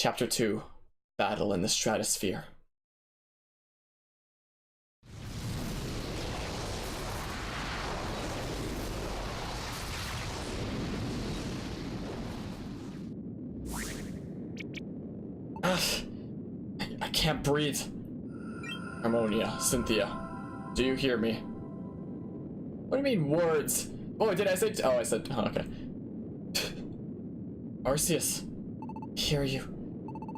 Chapter 2, Battle in the Stratosphere. I can't breathe. Harmonia, Cynthia, do you hear me? What do you mean words? Oh, did I say? Oh, I said. Oh, okay. Arceus, I hear you,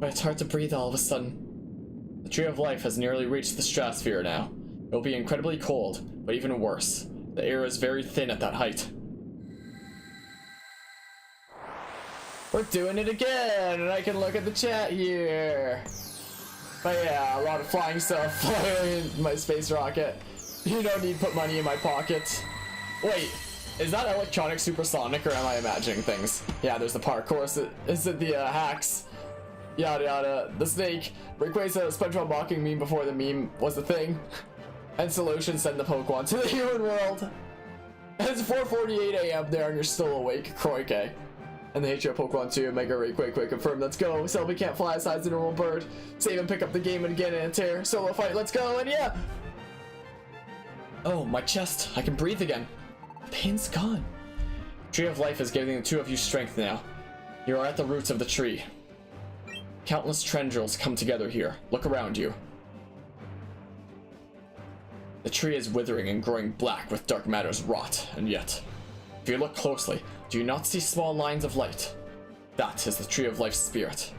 but it's hard to breathe all of a sudden. The Tree of Life has nearly reached the stratosphere now. It will be incredibly cold, but even worse, the air is very thin at that height. We're doing it again, and I can look at the chat here. But yeah, a lot of flying stuff flying in my space rocket. You don't need to put money in my pocket. Wait, is that electronic supersonic, or am I imagining things? Yeah, there's the parkour. Is it the hacks? Yada yada. The snake. Request a SpongeBob mocking meme before the meme was a thing. And solution, send the Pokemon to the human world. It's 4:48 a.m. there and you're still awake, Kroike. And the HO Pokemon 2, Mega Ray, quick, confirm, let's go. Selby can't fly as high as a normal bird. Save and pick up the game and again in a tear. Solo fight, let's go, and yeah! Oh, my chest, I can breathe again. The pain's gone. Tree of Life is giving the two of you strength now. You are at the roots of the tree. Countless tendrils come together here. Look around you. The tree is withering and growing black with dark matter's rot, and yet, if you look closely, do you not see small lines of light? That is the Tree of Life's spirit.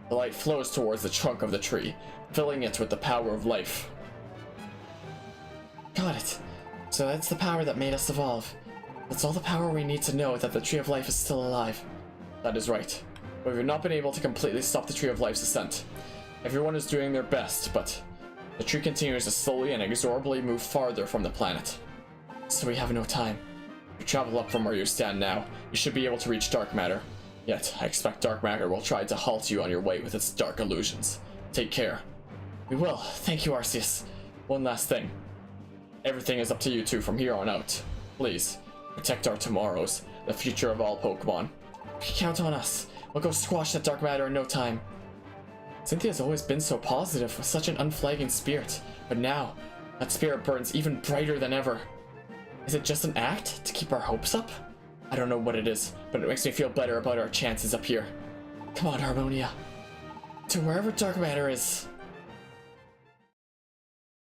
The light flows towards the trunk of the tree, filling it with the power of life. Got it. So that's the power that made us evolve. That's all the power we need to know that the Tree of Life is still alive. That is right. But we've not been able to completely stop the Tree of Life's ascent. Everyone is doing their best, but the tree continues to slowly and inexorably move farther from the planet. So we have no time. You travel up from where you stand now, you should be able to reach dark matter. Yet, I expect dark matter will try to halt you on your way with its dark illusions. Take care. We will. Thank you, Arceus. One last thing. Everything is up to you two from here on out. Please, protect our tomorrows, the future of all Pokemon. Count on us. We'll go squash that dark matter in no time. Cynthia's always been so positive, with such an unflagging spirit. But now, that spirit burns even brighter than ever. Is it just an act to keep our hopes up? I don't know what it is, but it makes me feel better about our chances up here. Come on, Harmonia. To wherever dark matter is.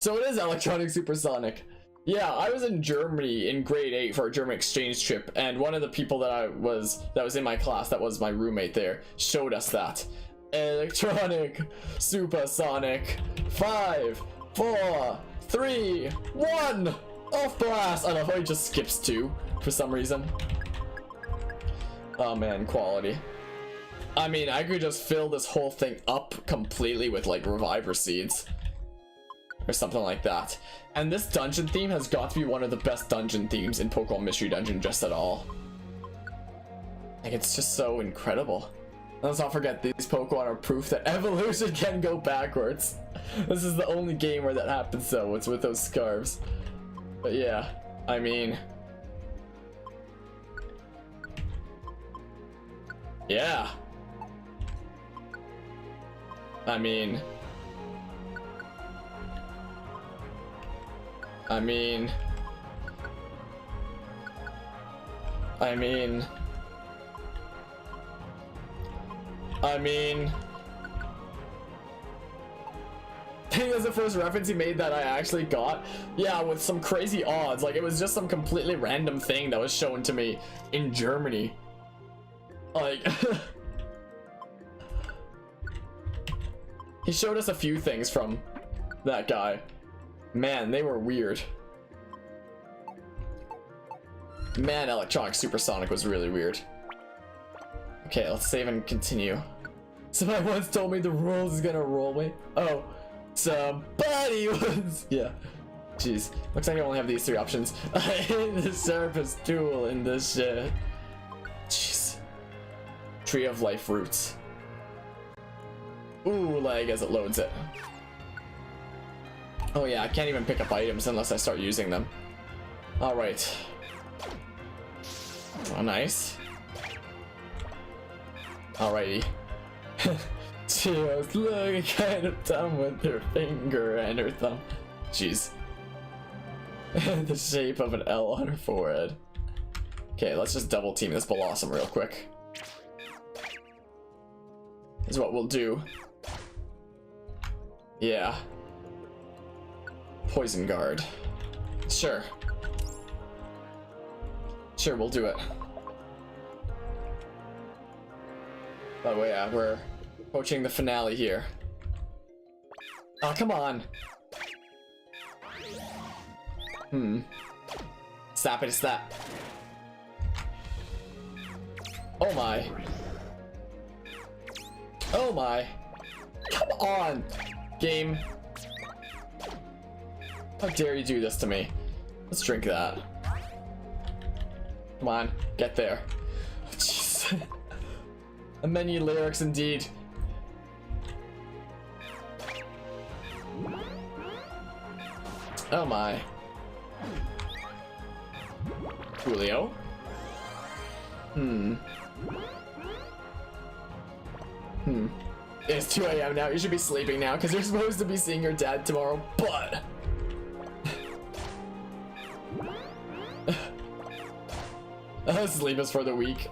So it is electronic supersonic. Yeah, I was in Germany in grade 8 for a German exchange trip, and one of the people that was in my class, that was my roommate there, showed us that. Electronic supersonic. 5, 4, 3, 1. Off blast! I love how he just skips 2 for some reason. Oh man, quality. I mean, I could just fill this whole thing up completely with like Reviver Seeds. Or something like that. And this dungeon theme has got to be one of the best dungeon themes in Pokemon Mystery Dungeon just at all. Like, it's just so incredible. Let's not forget, these Pokemon are proof that evolution can go backwards. This is the only game where that happens though, it's with those scarves. But yeah, I mean... yeah. I mean... I mean... I think it was the first reference he made that I actually got. Yeah, with some crazy odds. Like, it was just some completely random thing that was shown to me in Germany. Like... he showed us a few things from that guy. Man, they were weird. Man, Electronic Supersonic was really weird. Okay, let's save and continue. Somebody once told me the rules is gonna roll me. Oh, somebody was... yeah. Jeez. Looks like I only have these 3 options. I hate the surface tool in this shit. Jeez. Tree of Life roots. Ooh, lag as it loads it. Oh yeah, I can't even pick up items unless I start using them. Alright. Oh, nice. Alrighty. She was looking kind of dumb with her finger and her thumb. Jeez. The shape of an L on her forehead. Okay, let's just double team this Blossom real quick. Is what we'll do. Yeah. Poison Guard. Sure. Sure, we'll do it. By the way, we're approaching the finale here. Oh, come on. Snappity snap. Oh my. Oh my. Come on, game. How dare you do this to me? Let's drink that. Come on, get there. Jeez. A menu lyrics indeed. Oh my. Julio? It's 2 a.m. now. You should be sleeping now because you're supposed to be seeing your dad tomorrow, but... Sleep is for the weak.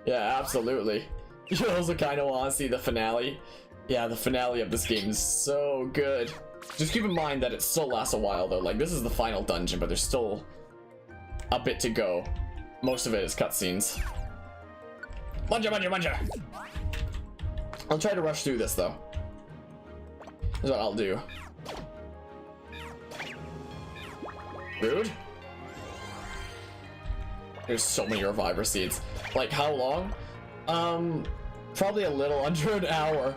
Yeah, absolutely. You also kind of want to see the finale. Yeah, the finale of this game is so good. Just keep in mind that it still lasts a while though. Like, this is the final dungeon, but there's still a bit to go. Most of it is cutscenes. Muncher! I'll try to rush through this though. Here's what I'll do. Rude? There's so many reviver seeds. Like, how long? Probably a little under an hour.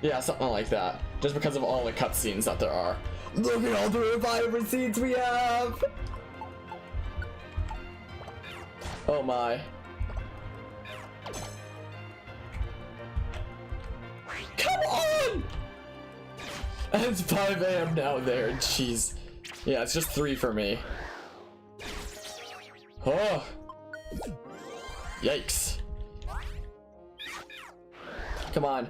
Yeah, something like that. Just because of all the cutscenes that there are. Look at all the reviver seeds we have! Oh my. Come on! And it's 5 a.m. now there, jeez. Yeah, it's just 3 for me. Oh! Yikes. Come on.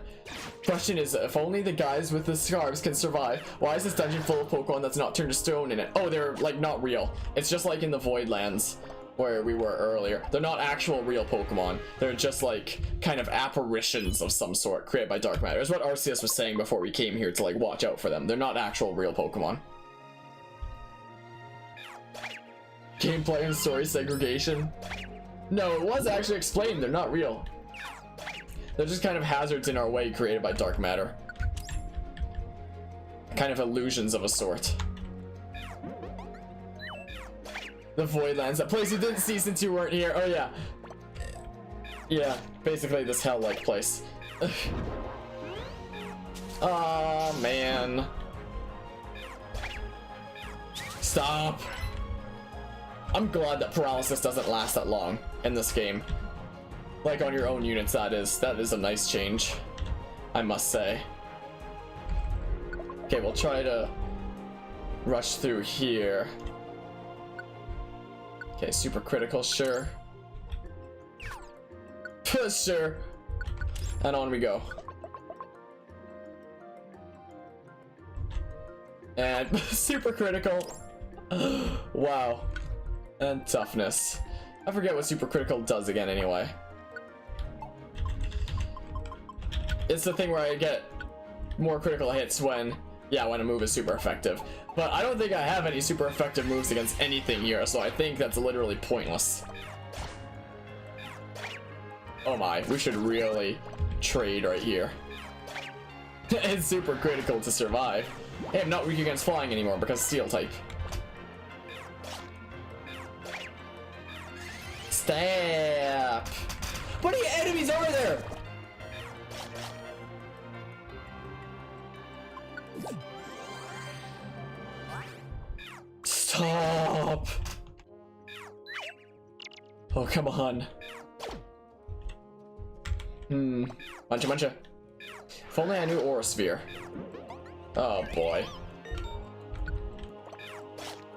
Question is, if only the guys with the scarves can survive, why is this dungeon full of Pokemon that's not turned to stone in it? Oh, they're, like, not real. It's just like in the Voidlands, where we were earlier. They're not actual real Pokemon. They're just, like, kind of apparitions of some sort created by dark matter. Is what Arceus was saying before we came here to, like, watch out for them. They're not actual real Pokemon. Gameplay and story segregation? No, it was actually explained. They're not real. They're just kind of hazards in our way created by dark matter. Kind of illusions of a sort. The Voidlands, that place you didn't see since you weren't here. Oh yeah. Yeah, basically this hell-like place. Oh man. Stop. I'm glad that paralysis doesn't last that long in this game. Like on your own units, that is a nice change, I must say. Okay, we'll try to rush through here. Okay, super critical, sure. Sure. And on we go. And super critical. Wow. And toughness. I forget what super critical does again anyway. It's the thing where I get more critical hits when a move is super effective. But I don't think I have any super effective moves against anything here, so I think that's literally pointless. Oh my, we should really trade right here. It's super critical to survive. Hey, I'm not weak against flying anymore because steel type. Stab! What are you enemies over there? Stop! Oh, come on. Muncha. If only I knew Aura Sphere. Oh boy.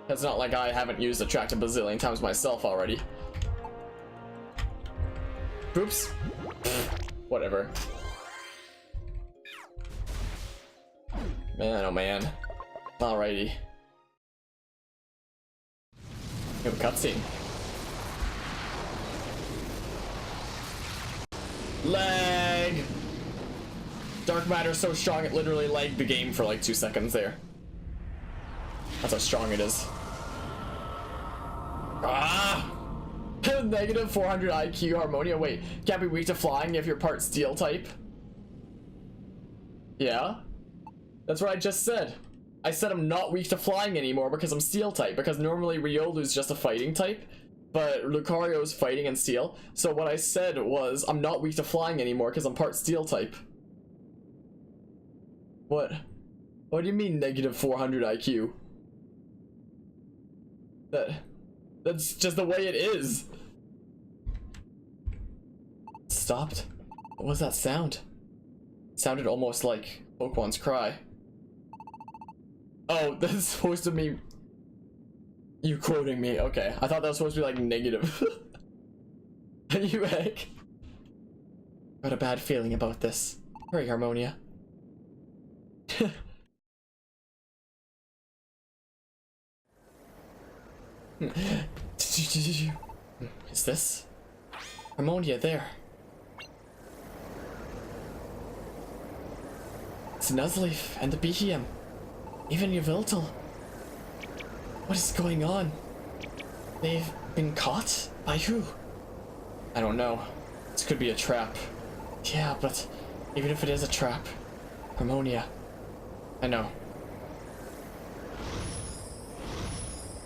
It's not like I haven't used Attract a bazillion times myself already. Oops. Whatever. Man, oh man. Alrighty. We have a cutscene. Lag! Dark matter is so strong it literally lagged the game for like 2 seconds there. That's how strong it is. Ah! Negative 400 IQ Harmonia. Wait, can't be weak to flying if you're part steel type? Yeah? That's what I just said. I said I'm not weak to flying anymore because I'm steel type. Because normally Riolu's just a fighting type. But Lucario's fighting and steel. So what I said was I'm not weak to flying anymore because I'm part steel type. What? What do you mean negative 400 IQ? That's just the way it is. Stopped? What was that sound? It sounded almost like Pokemon's cry. Oh, that's supposed to mean you quoting me. Okay, I thought that was supposed to be like negative. You heck? Got a bad feeling about this. Hurry, Harmonia. Is this Harmonia there? It's Nuzleaf and the BHM. Even Yveltal. What is going on? They've been caught? By who? I don't know. This could be a trap. Yeah, but even if it is a trap, Harmonia. I know.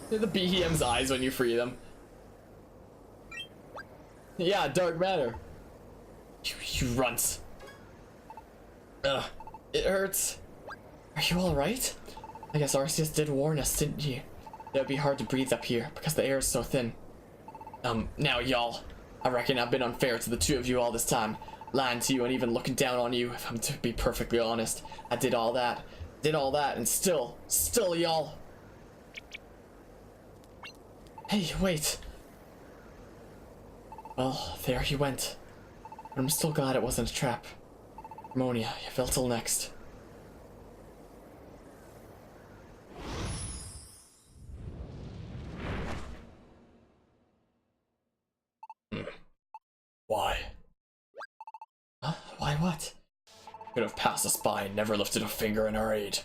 The BHM's eyes when you free them. Yeah, dark matter. You runts. Ugh, it hurts. Are you alright? I guess Arceus did warn us, didn't he? It would be hard to breathe up here because the air is so thin. Now y'all, I reckon I've been unfair to the two of you all this time. Lying to you and even looking down on you, if I'm to be perfectly honest. I did all that, and still y'all. Hey, wait. Well, there he went. But I'm still glad it wasn't a trap. Harmonia, Yveltal next. Why? Huh? Why what? Could have passed us by and never lifted a finger in our aid.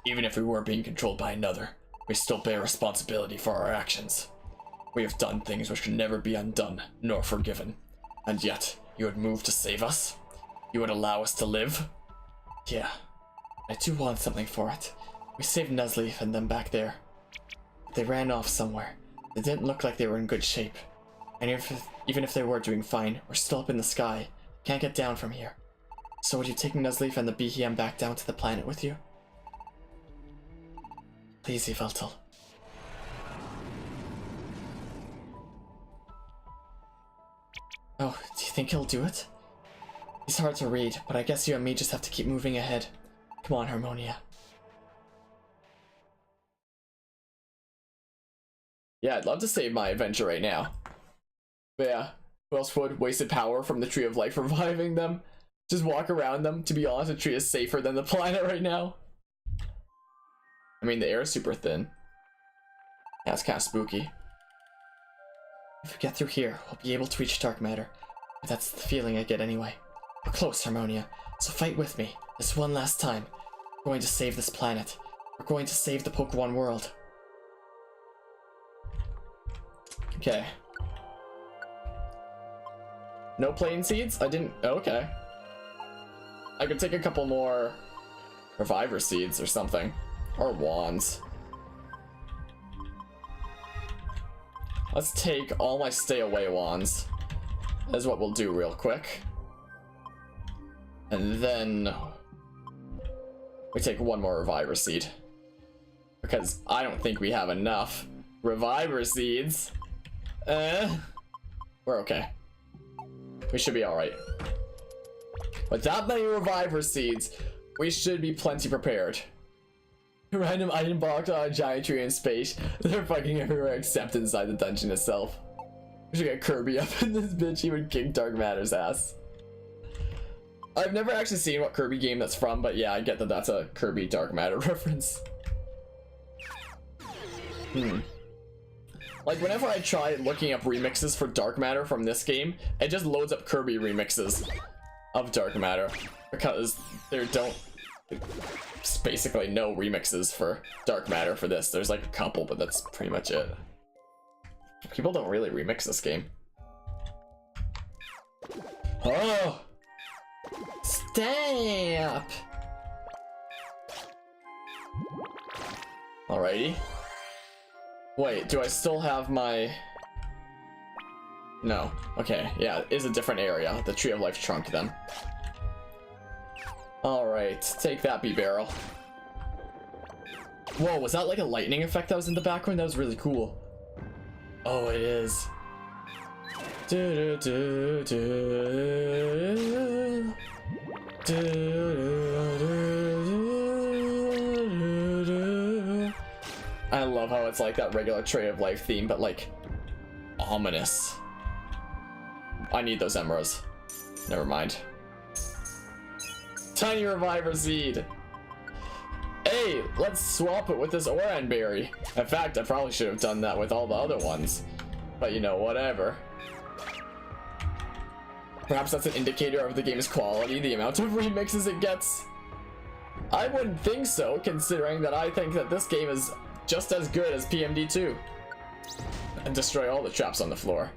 Even if we were being controlled by another, we still bear responsibility for our actions. We have done things which can never be undone, nor forgiven. And yet, you would move to save us? You would allow us to live? Yeah, I do want something for it. We saved Nuzleaf and them back there. They ran off somewhere. They didn't look like they were in good shape. And even if they were doing fine, we're still up in the sky. Can't get down from here. So would you take Nuzleaf and the BHM back down to the planet with you? Please, Yveltal. Oh, do you think he'll do it? He's hard to read, but I guess you and me just have to keep moving ahead. Come on, Harmonia. Yeah, I'd love to save my adventure right now. But yeah, who else would? Wasted power from the Tree of Life reviving them. Just walk around them. To be honest, the tree is safer than the planet right now. I mean, the air is super thin. Yeah, it's kind of spooky. If we get through here, we'll be able to reach dark matter. But that's the feeling I get anyway. We're close, Harmonia, so fight with me. This one last time. We're going to save this planet. We're going to save the Pokemon world. Okay. No plane seeds? I didn't... Okay. I could take a couple more reviver seeds or something. Or wands. Let's take all my stay away wands. That's what we'll do real quick. And then we take one more reviver seed. Because I don't think we have enough reviver seeds. We're okay. We should be alright. With that many reviver seeds, we should be plenty prepared. Random item blocked on a giant tree in space. They're fucking everywhere except inside the dungeon itself. We should get Kirby up in this bitch. He would kick Dark Matter's ass. I've never actually seen what Kirby game that's from, but yeah, I get that that's a Kirby Dark Matter reference. Like, whenever I try looking up remixes for Dark Matter from this game, it just loads up Kirby remixes of Dark Matter, because there's basically no remixes for Dark Matter for this. There's like a couple, but that's pretty much it. People don't really remix this game. Oh! Stamp! Alrighty. Wait, do I still have my... No. Okay, yeah, it is a different area. The Tree of Life trunk, then. Alright, take that, B-Barrel. Whoa, was that like a lightning effect that was in the background? That was really cool. Oh, it is. Do, do, do, do, do. I love how it's like that regular Tree of Life theme, but like ominous. I need those emeralds. Never mind. Tiny Reviver Seed. Hey, let's swap it with this Oran Berry. In fact, I probably should have done that with all the other ones. But you know, whatever. Perhaps that's an indicator of the game's quality, the amount of remixes it gets. I wouldn't think so, considering that I think that this game is just as good as PMD2. And destroy all the traps on the floor.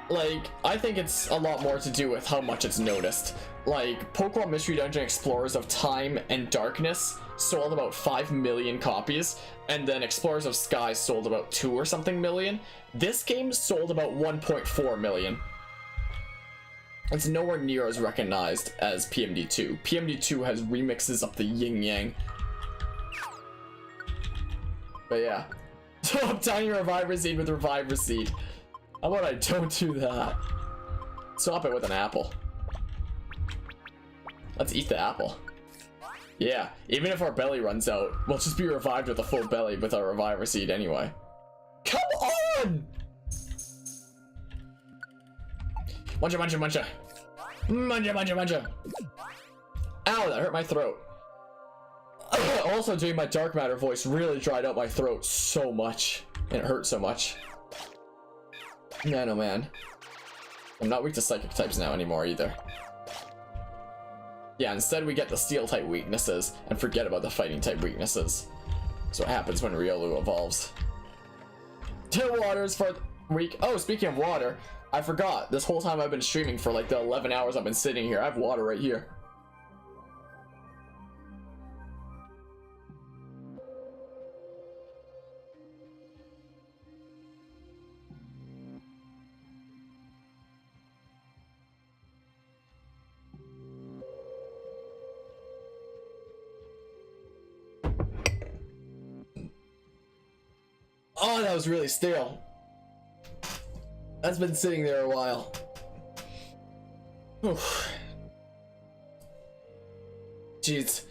Like, I think it's a lot more to do with how much it's noticed. Like, Pokemon Mystery Dungeon Explorers of Time and Darkness sold about 5 million copies, and then Explorers of Sky sold about 2 or something million. This game sold about 1.4 million. It's nowhere near as recognized as PMD2. PMD2 has remixes of the yin yang. But yeah. Swap Tiny Reviver Seed with Reviver Seed. How about I don't do that? Swap it with an apple. Let's eat the apple. Yeah, even if our belly runs out, we'll just be revived with a full belly with our Reviver Seed anyway. Come on! Muncha, muncha, muncha. Muncha, muncha, muncha. Ow, that hurt my throat. Also, doing my Dark Matter voice really dried out my throat so much. And it hurt so much. Man, oh man. I'm not weak to psychic types now anymore either. Yeah, instead we get the steel type weaknesses and forget about the fighting type weaknesses. That's what happens when Riolu evolves. Two waters for the week. Oh, speaking of water, I forgot. This whole time I've been streaming for like the 11 hours I've been sitting here. I have water right here. Oh, that was really stale. That's been sitting there a while. Oof. Jeez.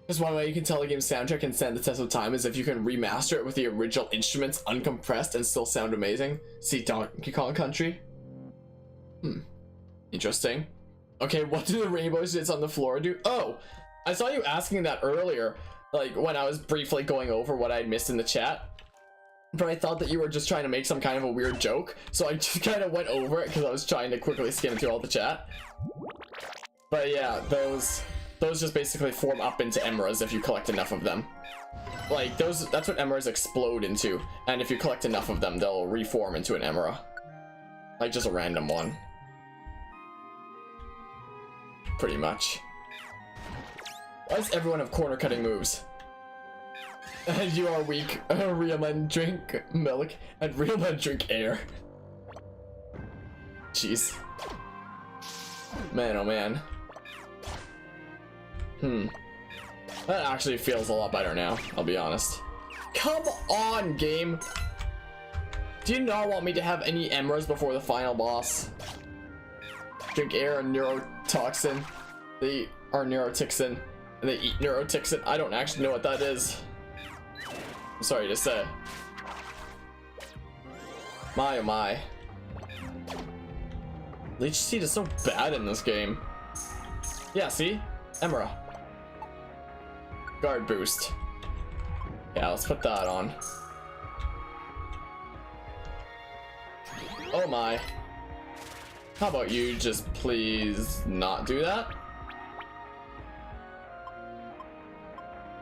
There's one way you can tell a game's soundtrack can stand the test of time is if you can remaster it with the original instruments uncompressed and still sound amazing. See Donkey Kong Country? Interesting. Okay, what do the rainbow shits on the floor do? Oh, I saw you asking that earlier, like when I was briefly going over what I'd missed in the chat. But I thought that you were just trying to make some kind of a weird joke, so I just kind of went over it because I was trying to quickly skim through all the chat. But yeah, those just basically form up into emeralds if you collect enough of them. Like that's what emeralds explode into, and if you collect enough of them, they'll reform into an emerald. Like just a random one. Pretty much. Why does everyone have corner cutting moves? And you are weak. Real men drink milk, and real men drink air. Jeez. Man, oh man. That actually feels a lot better now, I'll be honest. Come on, game! Do you not want me to have any emeralds before the final boss? Drink air and neurotoxin. They are neurotixin, and they eat neurotixin. I don't actually know what that is. I'm sorry to say. My oh my. Leech Seed is so bad in this game. Yeah, see? Emera. Guard boost. Yeah, let's put that on. Oh my. How about you just please not do that?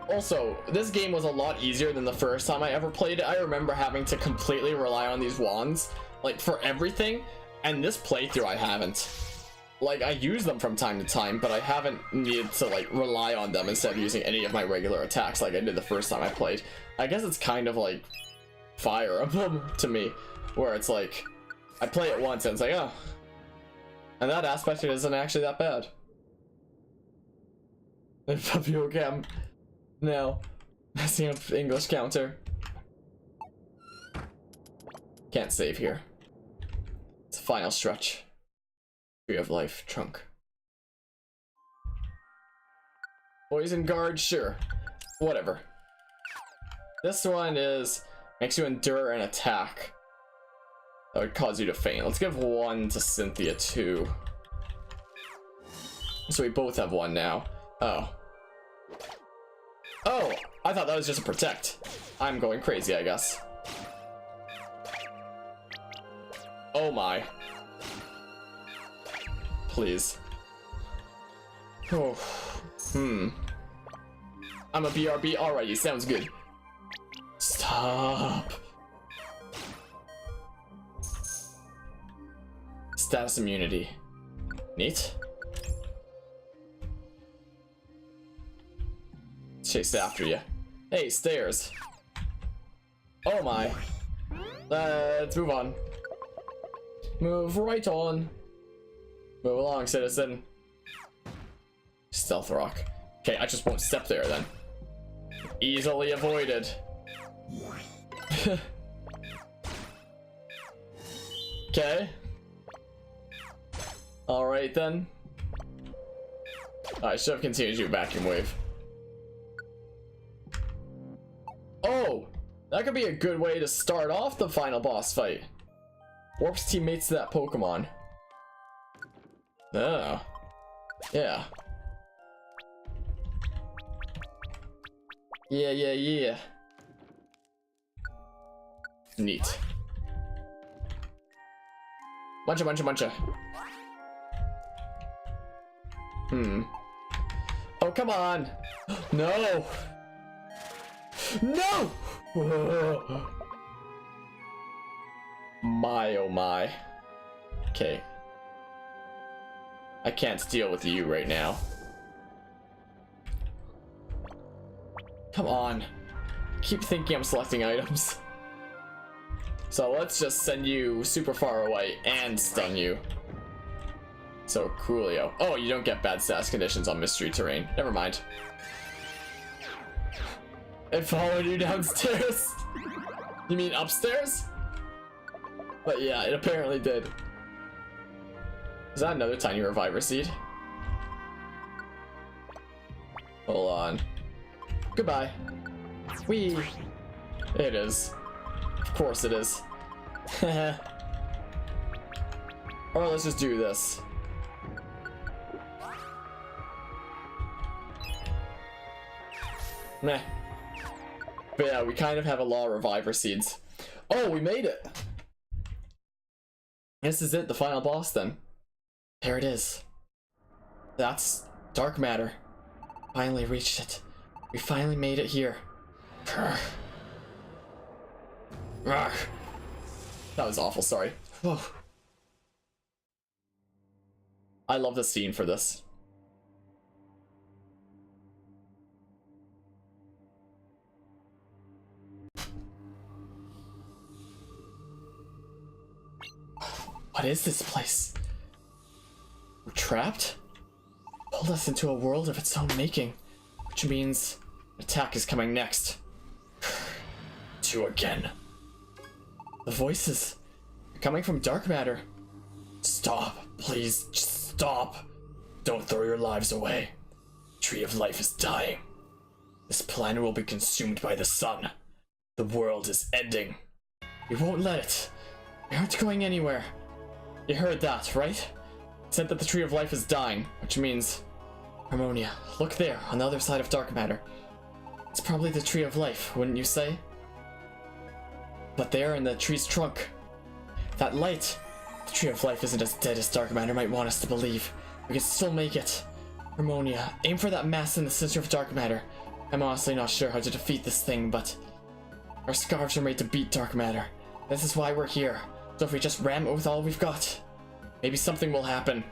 Also, this game was a lot easier than the first time I ever played it. I remember having to completely rely on these wands, like, for everything, and this playthrough I haven't. Like, I use them from time to time, but I haven't needed to, like, rely on them instead of using any of my regular attacks like I did the first time I played. I guess it's kind of like Fire Emblem to me, where it's like, I play it once and it's like, oh. And that aspect isn't actually that bad. Puppyocam. No. Messing up English counter. Can't save here. It's a final stretch. Tree of Life trunk. Poison guard, sure. Whatever. This one is makes you endure an attack that would cause you to faint. Let's give one to Cynthia too. So we both have one now. Oh. Oh, I thought that was just a protect. I'm going crazy, I guess. Oh my. Please. Oh. I'm a BRB already, sounds good. Stop. Status immunity. Neat. Chase after you. Hey, stairs. Oh my. Let's move on. Move right on. Move along, citizen. Stealth rock. Okay, I just won't step there then. Easily avoided. Okay. Alright then. I should have continued your vacuum wave. Oh! That could be a good way to start off the final boss fight. Warps teammates to that Pokemon. Oh. Yeah. Yeah. Neat. Muncha. Oh, come on. No. No. My oh my. Okay. I can't deal with you right now. Come on. Keep thinking I'm selecting items. So let's just send you super far away and stun you. So Coolio. Oh, you don't get bad status conditions on mystery terrain. Never mind. It followed you downstairs. You mean upstairs? But yeah, it apparently did. Is that another tiny reviver seed? Hold on. Goodbye. Whee! It is. Of course it is. Or let's just do this. Meh. But yeah, we kind of have a lot of reviver seeds. Oh, we made it! This is it, the final boss then. There it is. That's dark matter. Finally reached it. We finally made it here. That was awful, sorry. Whew. I love the scene for this. What is this place? We're trapped? Pulled us into a world of its own making, which means an attack is coming next. Two again. The voices are coming from dark matter. Stop, please, just stop. Don't throw your lives away. Tree of Life is dying. This planet will be consumed by the sun. The world is ending. We won't let it. We aren't going anywhere. You heard that, right? It said that the Tree of Life is dying, which means... Harmonia, look there, on the other side of dark matter. It's probably the Tree of Life, wouldn't you say? But there in the tree's trunk, that light, the Tree of Life isn't as dead as dark matter might want us to believe. We can still make it. Harmonia, aim for that mass in the center of dark matter. I'm honestly not sure how to defeat this thing, but our scarves are made to beat dark matter. This is why we're here. So if we just ram it with all we've got, maybe something will happen.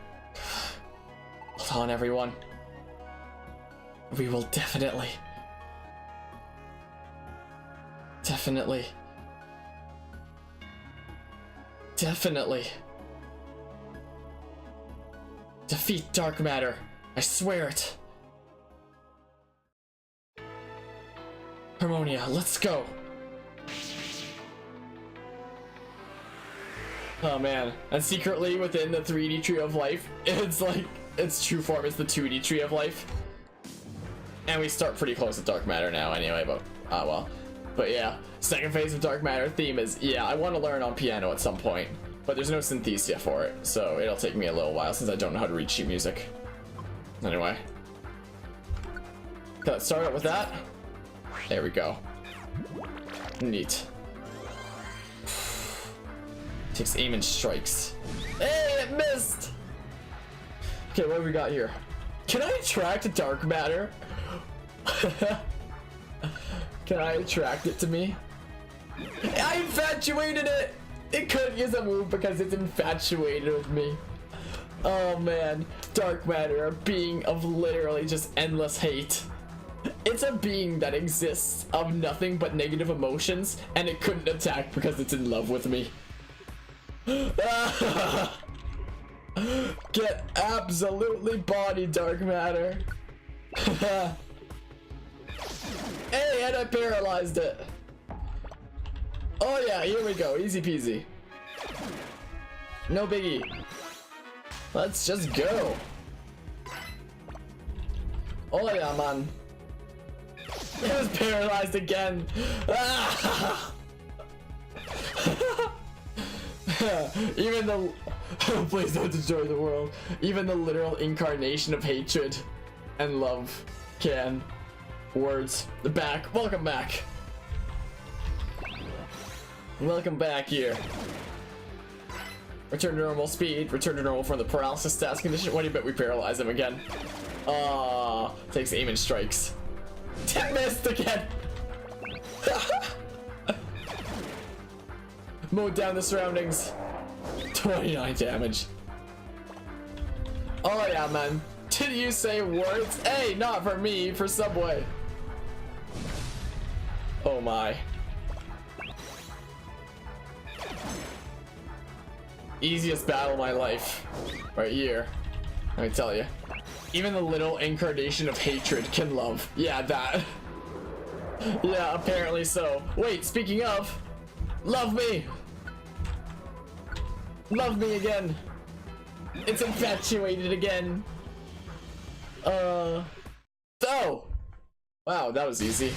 Hold on, everyone. We will definitely defeat dark matter. I swear it. Harmonia, let's go. Oh man, and secretly within the 3D Tree of Life, it's like, its true form is the 2D Tree of Life. And we start pretty close to dark matter now anyway, but, well. But yeah, second phase of dark matter theme is, yeah, I want to learn on piano at some point. But there's no synthesia for it, so it'll take me a little while since I don't know how to read sheet music. Anyway. Okay, let's start out with that. There we go. Neat. Takes aim and strikes. Hey, it missed! Okay, what have we got here? Can I attract dark matter? Can I attract it to me? I infatuated it! It couldn't use a move because it's infatuated with me. Oh man, dark matter, a being of literally just endless hate. It's a being that exists of nothing but negative emotions, and it couldn't attack because it's in love with me. Get absolutely bodied, dark matter. Hey, and I paralyzed it. Oh yeah, here we go, easy peasy. No biggie. Let's just go. Oh yeah, man. It was paralyzed again. Even the please don't destroy the world. Even the literal incarnation of hatred and love can. Words. The back. Welcome back. Welcome back here. Return to normal speed. Return to normal from the paralysis stats condition. What do you bet we paralyze him again? Takes aim and strikes. Missed again. Mowed down the surroundings. 29 damage. Oh yeah, man. Did you say words? Hey, not for me, for Subway. Oh my. Easiest battle of my life. Right here. Let me tell you. Even the little incarnation of hatred can love. Yeah, that. Yeah, apparently so. Wait, speaking of, love me. Love me again. It's infatuated again. Oh. Wow, that was easy.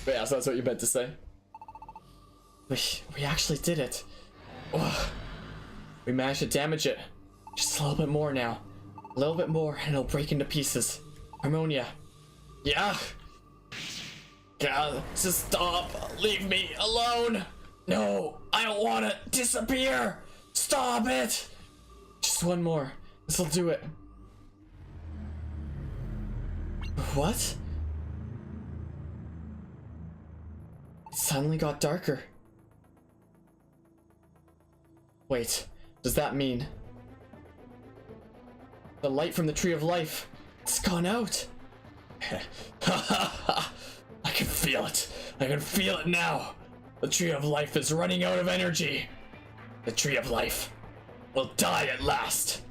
But yeah, so that's what you meant to say. We actually did it. Ugh. We managed to damage it. Just a little bit more now. A little bit more and it'll break into pieces. Harmonia. Yeah. God, just stop. Leave me alone. No, I don't want to disappear. Stop it. Just one more. This'll do it. What? It suddenly got darker. Wait, does that mean the light from the Tree of Life, it's gone out? I can feel it. I can feel it now. The Tree of Life is running out of energy. The Tree of Life will die at last.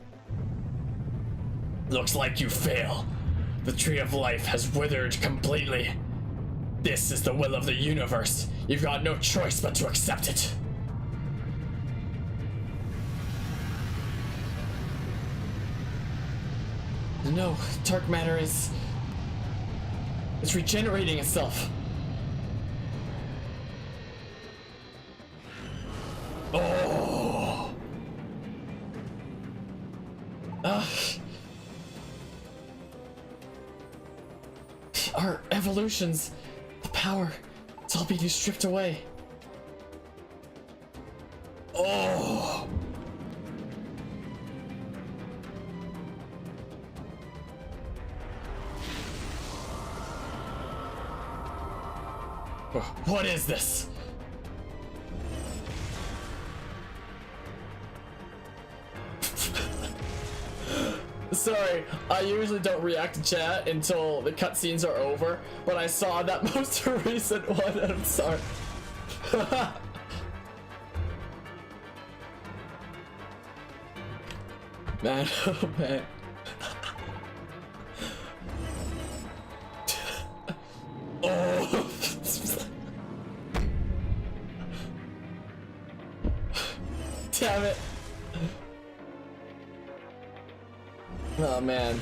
Looks like you fail. The Tree of Life has withered completely. This is the will of the universe. You've got no choice but to accept it. No, dark matter is... it's regenerating itself. Oh! Our evolutions, the power, it's all being stripped away. Oh! What is this? Sorry, I usually don't react to chat until the cutscenes are over, but I saw that most recent one and I'm sorry. Man, oh man. Oh. Damn it. Oh man.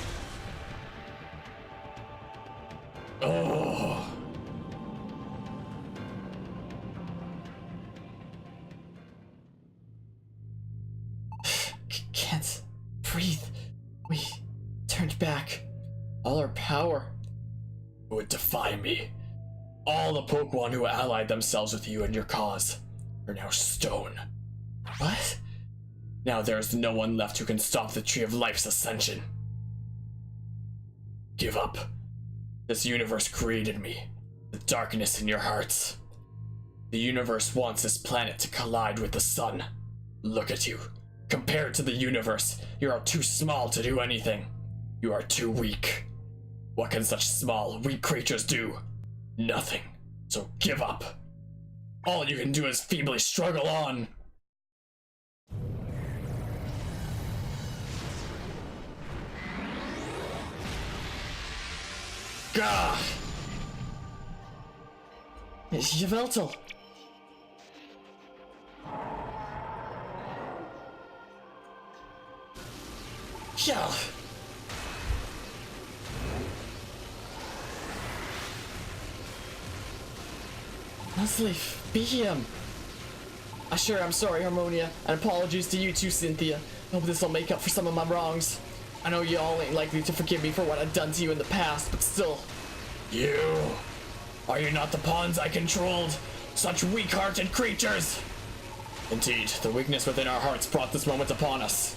Oh. Can't breathe. We turned back. All our power. Who would defy me? All the Pokemon who allied themselves with you and your cause are now stone. What? Now there is no one left who can stop the Tree of Life's ascension. Give up. This universe created me. The darkness in your hearts. The universe wants this planet to collide with the sun. Look at you. Compared to the universe, you are too small to do anything. You are too weak. What can such small, weak creatures do? Nothing. So give up. All you can do is feebly struggle on. Gah! Yveltal! Yeah! Nuzleaf, BM! Sure, I'm sorry, Harmonia, and apologies to you too, Cynthia. Hope this'll make up for some of my wrongs. I know y'all ain't likely to forgive me for what I've done to you in the past, but still. You! Are you not the pawns I controlled? Such weak-hearted creatures! Indeed, the weakness within our hearts brought this moment upon us.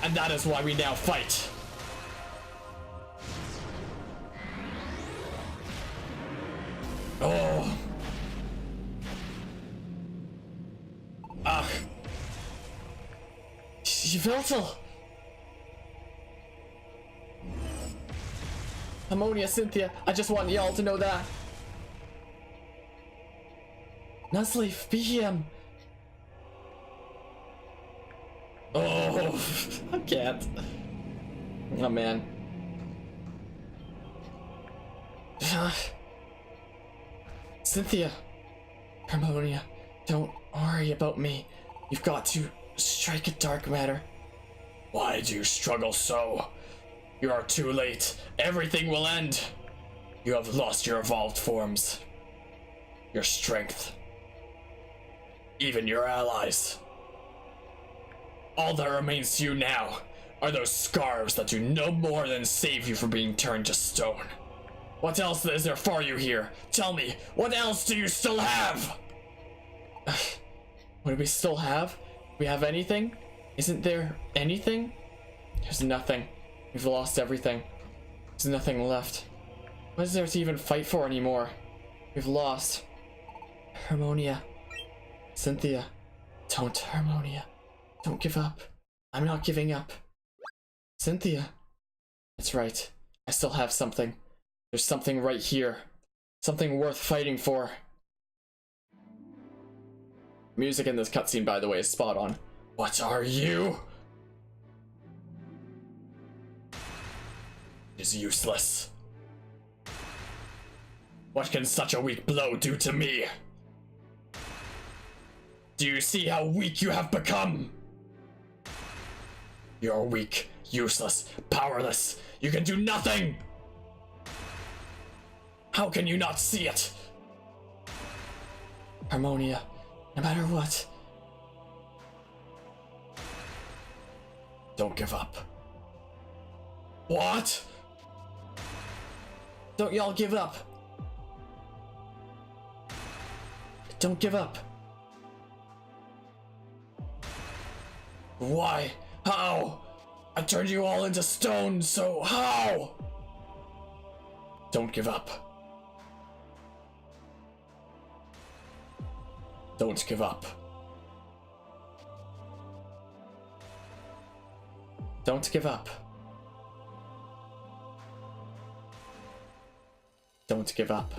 And that is why we now fight. Oh! Ugh! Yveltal! Harmonia, Cynthia, I just want y'all to know that. Nuzleaf, BM. Oh, I can't. Oh man. Cynthia, Harmonia, don't worry about me. You've got to strike a dark matter. Why do you struggle so? You are too late. Everything will end. You have lost your evolved forms. Your strength. Even your allies. All that remains to you now are those scarves that do no more than save you from being turned to stone. What else is there for you here? Tell me, what else do you still have? What do we still have? Do we have anything? Isn't there anything? There's nothing. We've lost everything. There's nothing left. What is there to even fight for anymore? We've lost. Harmonia. Cynthia. Don't, Harmonia. Don't give up. I'm not giving up. Cynthia. That's right. I still have something. There's something right here. Something worth fighting for. Music in this cutscene, by the way, is spot on. What are you? It is useless. What can such a weak blow do to me? Do you see how weak you have become? You're weak, useless, powerless. You can do nothing! How can you not see it? Harmonia, no matter what. Don't give up. What? Don't y'all give up. Don't give up. Why? How? I turned you all into stone, so how? Don't give up. Don't give up. Don't give up. Don't give up.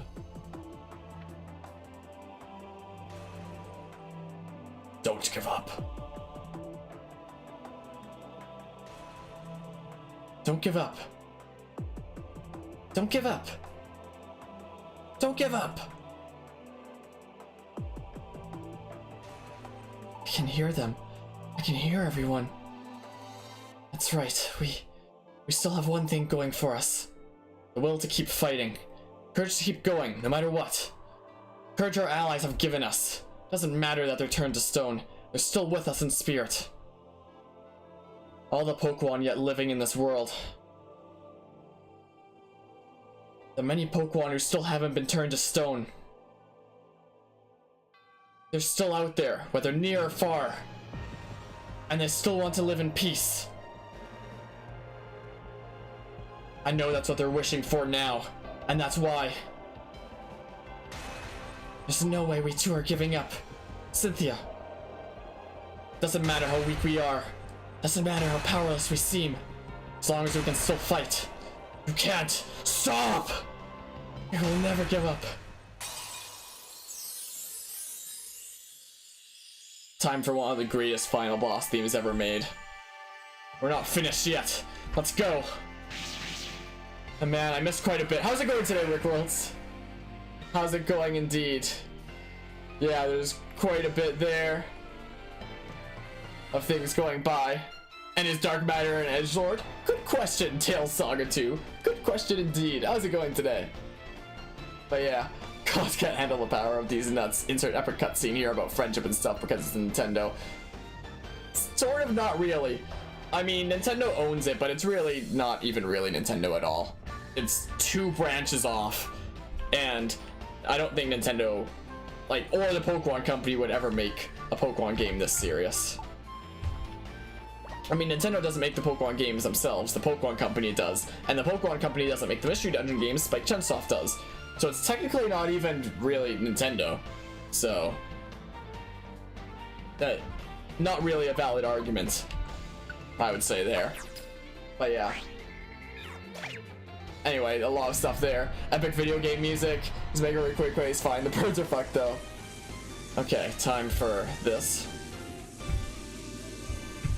Don't give up. Don't give up. Don't give up. Don't give up. I can hear them. I can hear everyone. That's right. We still have one thing going for us. The will to keep fighting. Courage to keep going, no matter what. Courage our allies have given us. Doesn't matter that they're turned to stone. They're still with us in spirit. All the Pokemon yet living in this world. The many Pokemon who still haven't been turned to stone. They're still out there, whether near or far. And they still want to live in peace. I know that's what they're wishing for now. And that's why. There's no way we two are giving up. Cynthia. Doesn't matter how weak we are. Doesn't matter how powerless we seem. As long as we can still fight. You can't stop! We will never give up. Time for one of the greatest final boss themes ever made. We're not finished yet. Let's go. And man, I missed quite a bit. How's it going today, Rickworlds? How's it going indeed? Yeah, there's quite a bit there of things going by. And is Dark Matter an edgelord? Good question, Tales Saga 2. Good question indeed. How's it going today? But yeah, gods can't handle the power of these nuts. Insert epic cutscene here about friendship and stuff because it's Nintendo. Sort of, not really. I mean, Nintendo owns it, but it's really not even really Nintendo at all. It's two branches off, and I don't think Nintendo, like, or the Pokemon Company would ever make a Pokemon game this serious. I mean, Nintendo doesn't make the Pokemon games themselves, the Pokemon Company does, and the Pokemon Company doesn't make the Mystery Dungeon games, Spike Chunsoft does. So it's technically not even really Nintendo. So, that, not really a valid argument, I would say there. But yeah. Anyway, a lot of stuff there. Epic video game music. Just make it really quick, it's fine. The birds are fucked though. Okay, time for this.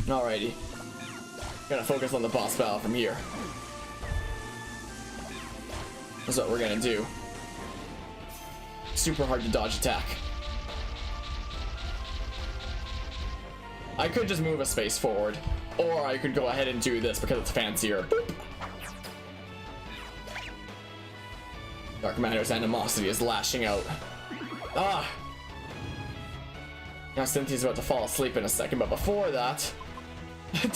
Alrighty. Gonna focus on the boss battle from here. That's what we're gonna do. Super hard to dodge attack. I could just move a space forward, or I could go ahead and do this because it's fancier. Boop. Dark Matter's animosity is lashing out. Ah! Now Cynthia's about to fall asleep in a second, but before that,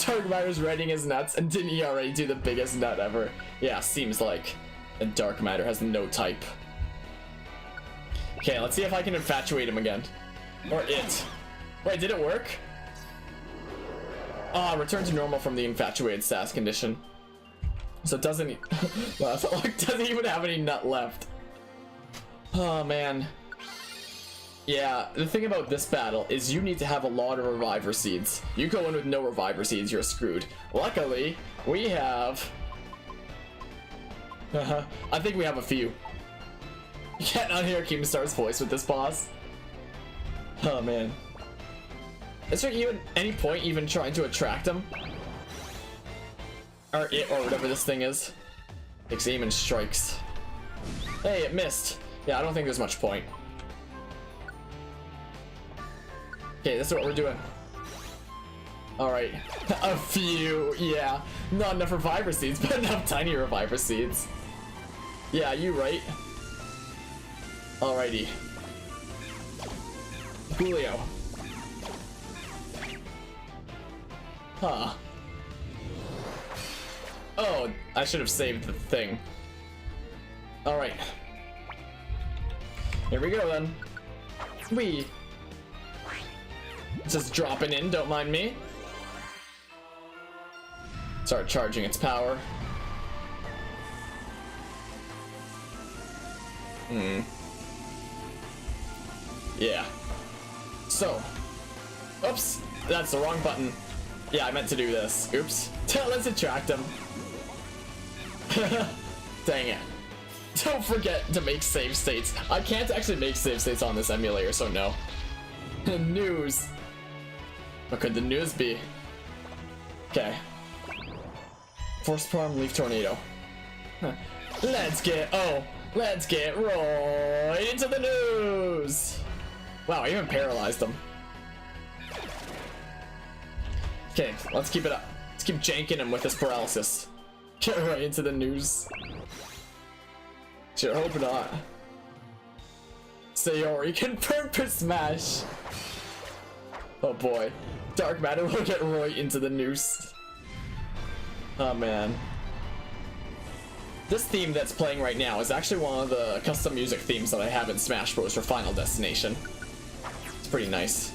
Dark Matter's riding his nuts, and didn't he already do the biggest nut ever? Yeah, seems like. And Dark Matter has no type. Okay, let's see if I can infatuate him again. Or it. Wait, did it work? Ah, return to normal from the infatuated SAS condition. So it doesn't doesn't even have any nut left. Oh man. Yeah, the thing about this battle is you need to have a lot of reviver seeds. You go in with no reviver seeds, you're screwed. Luckily, we have I think we have a few. You can't unhear Keemstar's voice with this boss. Oh man. Is there even any point even trying to attract him? Or it, or whatever this thing is. Takes aim and strikes. Hey, it missed. Yeah, I don't think there's much point. Okay, this is what we're doing. Alright. A few, yeah. Not enough reviver seeds, but enough tiny reviver seeds. Yeah, you right. Alrighty. Julio. Oh, I should have saved the thing. Alright. Here we go then. Whee! Just dropping in, don't mind me. Start charging its power. Yeah. So. Oops! That's the wrong button. Yeah, I meant to do this. Oops. Let's attract him. Dang it. Don't forget to make save states. I can't actually make save states on this emulator, so no. News. What could the news be? Okay. Force Prime Leaf Tornado. Let's get right into the news. Wow, I even paralyzed them. Okay, let's keep it up. Let's keep janking him with this paralysis. Get right into the news. Sure hope not. Sayori can purpose smash. Oh boy. Dark Matter will get right into the noose. Oh man. This theme that's playing right now is actually one of the custom music themes that I have in Smash Bros. For Final Destination. It's pretty nice.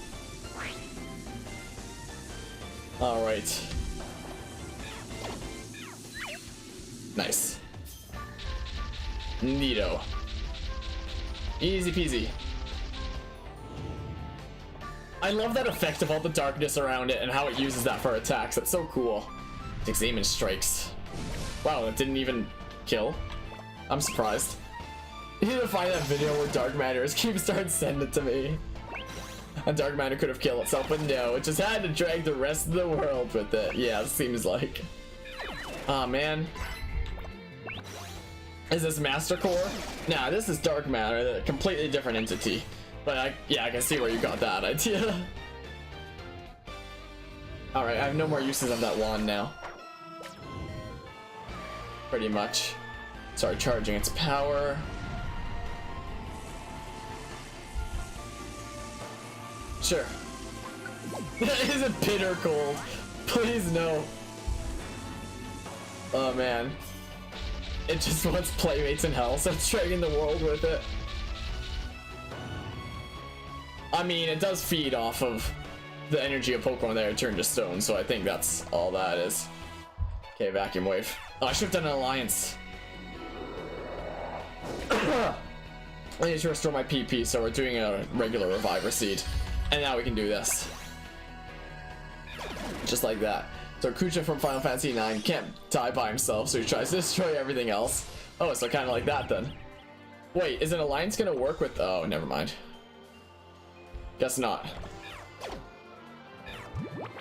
Alright. Nice. Neato. Easy peasy. I love that effect of all the darkness around it and how it uses that for attacks. That's so cool. Takes aim and strikes. Wow, that didn't even kill. I'm surprised. You need to find that video where Dark Matter is keep starting sending it to me. And Dark Matter could have killed itself, but no, it just had to drag the rest of the world with it. Yeah, it seems like. Aw, man. Is this Master Core? Nah, this is Dark Matter, a completely different entity. But yeah, I can see where you got that idea. Alright, I have no more uses of that wand now. Pretty much. Start charging its power. Sure. Is it bitter cold? Please no. Oh man. It just wants playmates in hell, so it's dragging the world with it. I mean, it does feed off of the energy of Pokemon that are turned to stone, so I think that's all that is. Okay, Vacuum Wave. Oh, I should have done an alliance. I need to restore my PP, so we're doing a regular Reviver Seed. And now we can do this. Just like that. So Kucha from Final Fantasy IX can't die by himself, so he tries to destroy everything else. Oh, so kind of like that then. Wait, is an alliance gonna work with... Oh, never mind. Guess not.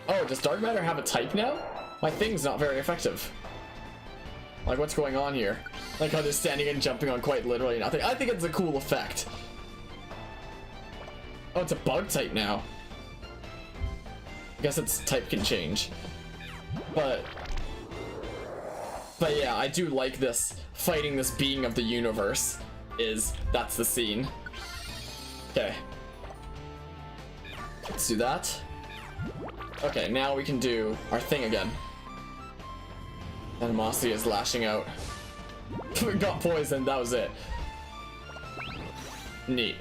Oh, does Dark Matter have a type now? My thing's not very effective. Like, what's going on here? Like how they're standing and jumping on quite literally nothing. I think it's a cool effect. Oh, it's a bug type now. I guess its type can change. But yeah, I do like this. Fighting this being of the universe that's the scene. Okay. Let's do that. Okay, now we can do our thing again. Animosity is lashing out. We got poisoned, that was it. Neat.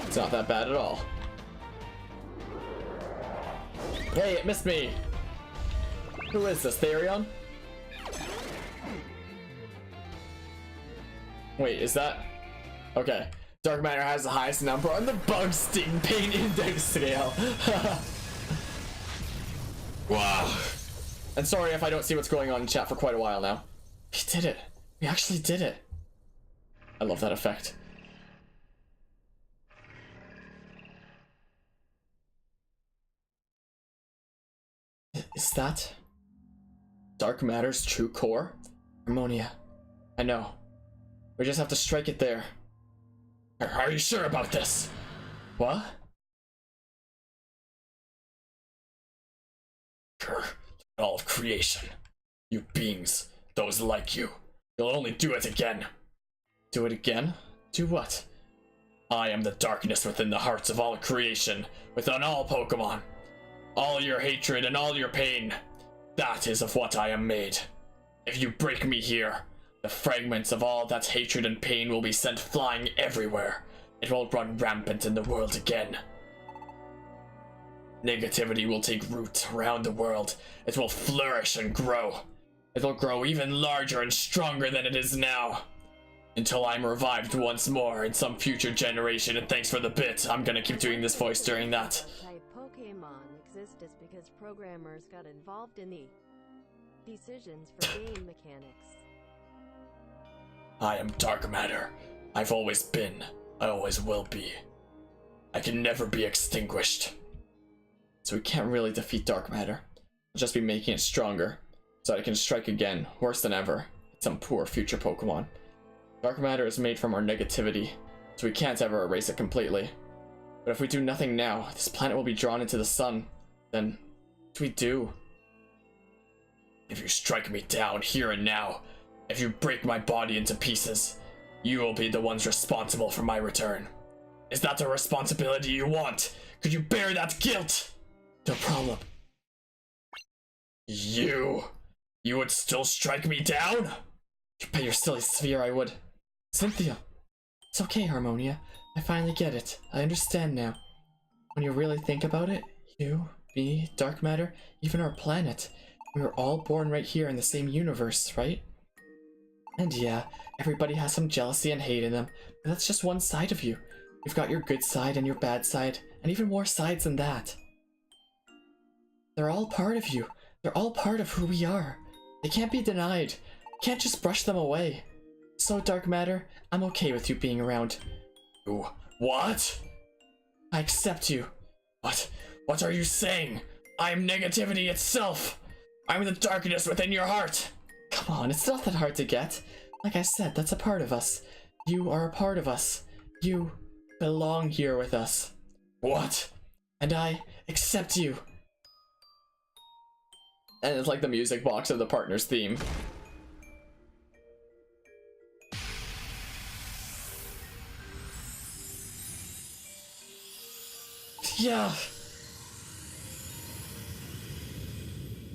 It's not that bad at all. Hey, it missed me! Who is this, Therion? Wait, is that... Okay. Dark Matter has the highest number on the Bug Sting Pain Index scale. Wow. And sorry if I don't see what's going on in chat for quite a while now. We did it. We actually did it. I love that effect. Is that Dark Matter's true core? Harmonia. I know. We just have to strike it there. Are you sure about this? What? All of creation. You beings, those like you. You'll only do it again. Do it again? Do what? I am the darkness within the hearts of all creation, within all Pokemon. All your hatred and all your pain. That is of what I am made. If you break me here, the fragments of all that hatred and pain will be sent flying everywhere. It will run rampant in the world again. Negativity will take root around the world. It will flourish and grow. It will grow even larger and stronger than it is now. Until I'm revived once more in some future generation, and thanks for the bit. I'm gonna keep doing this voice during that. Pokémon exist is because programmers got involved in the decisions for game mechanics. I am dark matter. I've always been. I always will be. I can never be extinguished. So we can't really defeat dark matter. We'll just be making it stronger, so that it can strike again, worse than ever, at some poor future Pokemon. Dark matter is made from our negativity, so we can't ever erase it completely. But if we do nothing now, this planet will be drawn into the sun. Then, what do we do? If you strike me down here and now, if you break my body into pieces, you will be the ones responsible for my return. Is that the responsibility you want? Could you bear that guilt? No problem. You would still strike me down? You bet your silly sphere I would. Cynthia. It's okay, Harmonia. I finally get it. I understand now. When you really think about it, you, me, dark matter, even our planet, we were all born right here in the same universe, right? And yeah, everybody has some jealousy and hate in them, but that's just one side of you. You've got your good side and your bad side, and even more sides than that. They're all part of you. They're all part of who we are. They can't be denied. You can't just brush them away. So, dark matter, I'm okay with you being around. What? I accept you. What are you saying? I am negativity itself. I'm the darkness within your heart. Come on, it's not that hard to get. Like I said, that's a part of us. You are a part of us. You belong here with us. What? And I accept you. And it's like the music box of the partner's theme. Yeah.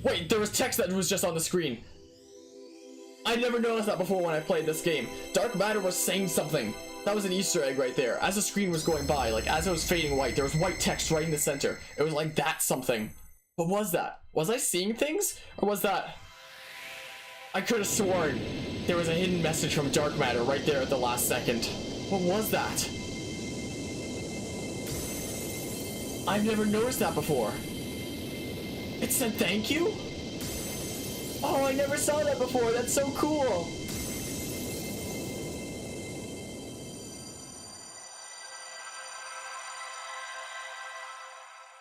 Wait, there was text that was just on the screen. I never noticed that before when I played this game. Dark matter was saying something. That was an Easter egg right there. As the screen was going by, like as it was fading white, there was white text right in the center. It was like that something. What was that? Was I seeing things? Or was that... I could have sworn there was a hidden message from dark matter right there at the last second. What was that? I've never noticed that before. It said thank you? Oh, I never saw that before. That's so cool.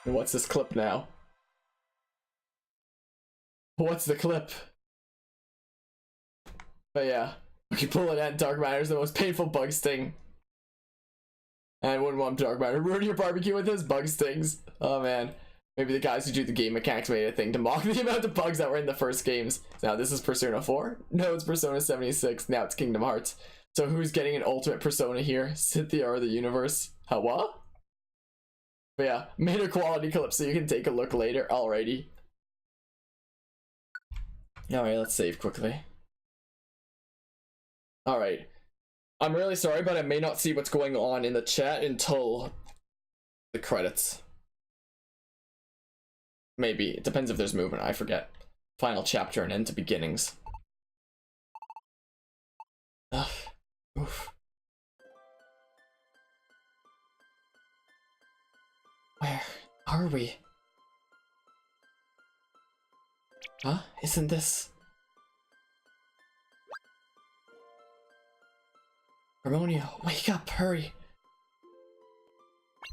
What's this clip now? What's the clip? But yeah, okay, pull it at dark matter is the most painful bug sting. And I wouldn't want dark matter ruin your barbecue with his bug stings. Oh man. Maybe the guys who do the game mechanics made a thing to mock the amount of bugs that were in the first games. Now this is Persona 4? No, it's Persona 76. Now it's Kingdom Hearts. So who's getting an ultimate Persona here? Cynthia or the universe? Huh, what? But yeah, made a quality clip so you can take a look later. Alrighty. Alright, let's save quickly. Alright. I'm really sorry, but I may not see what's going on in the chat until the credits. Maybe. It depends if there's movement. I forget. Final chapter and end to beginnings. Ugh. Oof. Where are we? Huh? Isn't this... Harmonia, wake up, hurry.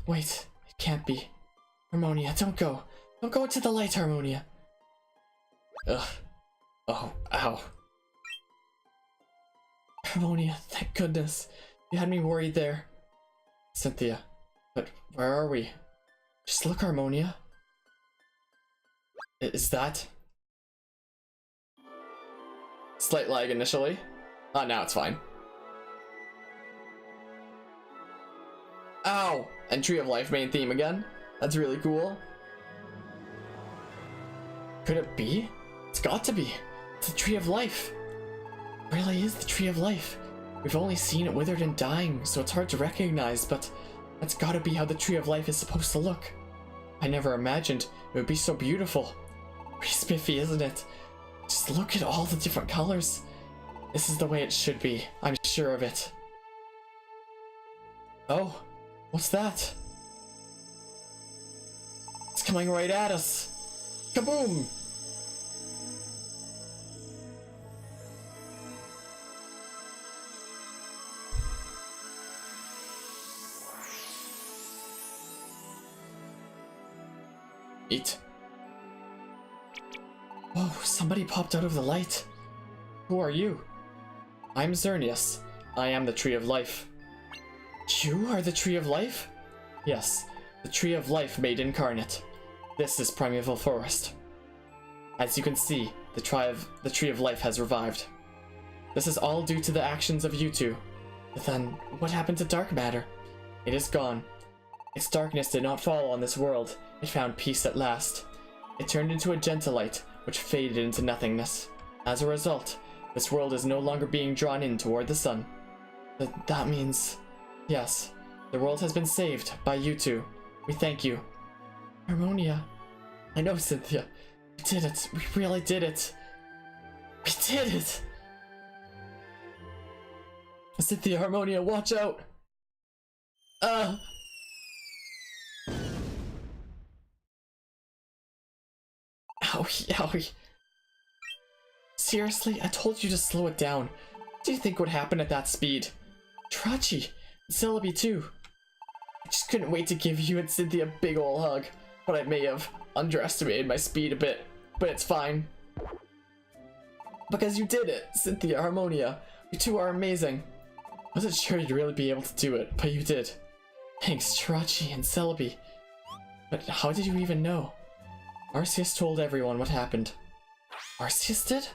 Wait, it can't be. Harmonia, don't go. Don't go into the light, Harmonia. Ugh. Oh, ow. Harmonia, thank goodness. You had me worried there. Cynthia, but where are we? Just look, Harmonia. Is that? Slight lag initially. Oh, now it's fine. Ow! And Tree of Life main theme again. That's really cool. Could it be? It's got to be. It's the Tree of Life. It really is the Tree of Life. We've only seen it withered and dying, so it's hard to recognize, but that's gotta be how the Tree of Life is supposed to look. I never imagined it would be so beautiful. Pretty spiffy, isn't it? Just look at all the different colors. This is the way it should be. I'm sure of it. Oh, what's that? It's coming right at us. Kaboom! Eat. Whoa, somebody popped out of the light. Who are you? I'm Xerneas. I am the Tree of Life. You are the Tree of Life? Yes, the Tree of Life made incarnate. This is Primeval Forest. As you can see, the Tree of Life has revived. This is all due to the actions of you two. But then, what happened to dark matter? It is gone. Its darkness did not fall on this world. It found peace at last. It turned into a gentle light, which faded into nothingness. As a result, this world is no longer being drawn in toward the sun. That means... Yes, the world has been saved by you two. We thank you. Harmonia. I know, Cynthia. We did it. We really did it. We did it! Cynthia, Harmonia, watch out! Owie, owie. Seriously, I told you to slow it down. What do you think would happen at that speed? Trachi, and Celebi too. I just couldn't wait to give you and Cynthia a big ol' hug, but I may have underestimated my speed a bit, but it's fine. Because you did it, Cynthia, Harmonia. You two are amazing. I wasn't sure you'd really be able to do it, but you did. Thanks, Trachi and Celebi. But how did you even know? Arceus told everyone what happened. Arceus did?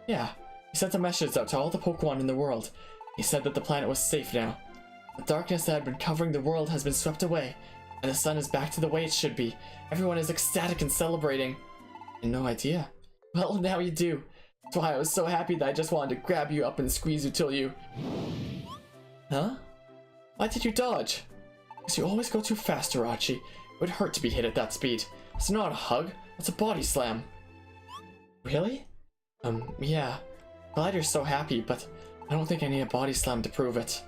Yeah, he sent a message out to all the Pokémon in the world. He said that the planet was safe now. The darkness that had been covering the world has been swept away, and the sun is back to the way it should be. Everyone is ecstatic and celebrating. I had no idea. Well, now you do. That's why I was so happy that I just wanted to grab you up and squeeze you till you... Huh? Why did you dodge? Because you always go too fast, Irachi. It would hurt to be hit at that speed. It's not a hug, it's a body slam. Really? Yeah. Glad you're so happy, but I don't think I need a body slam to prove it.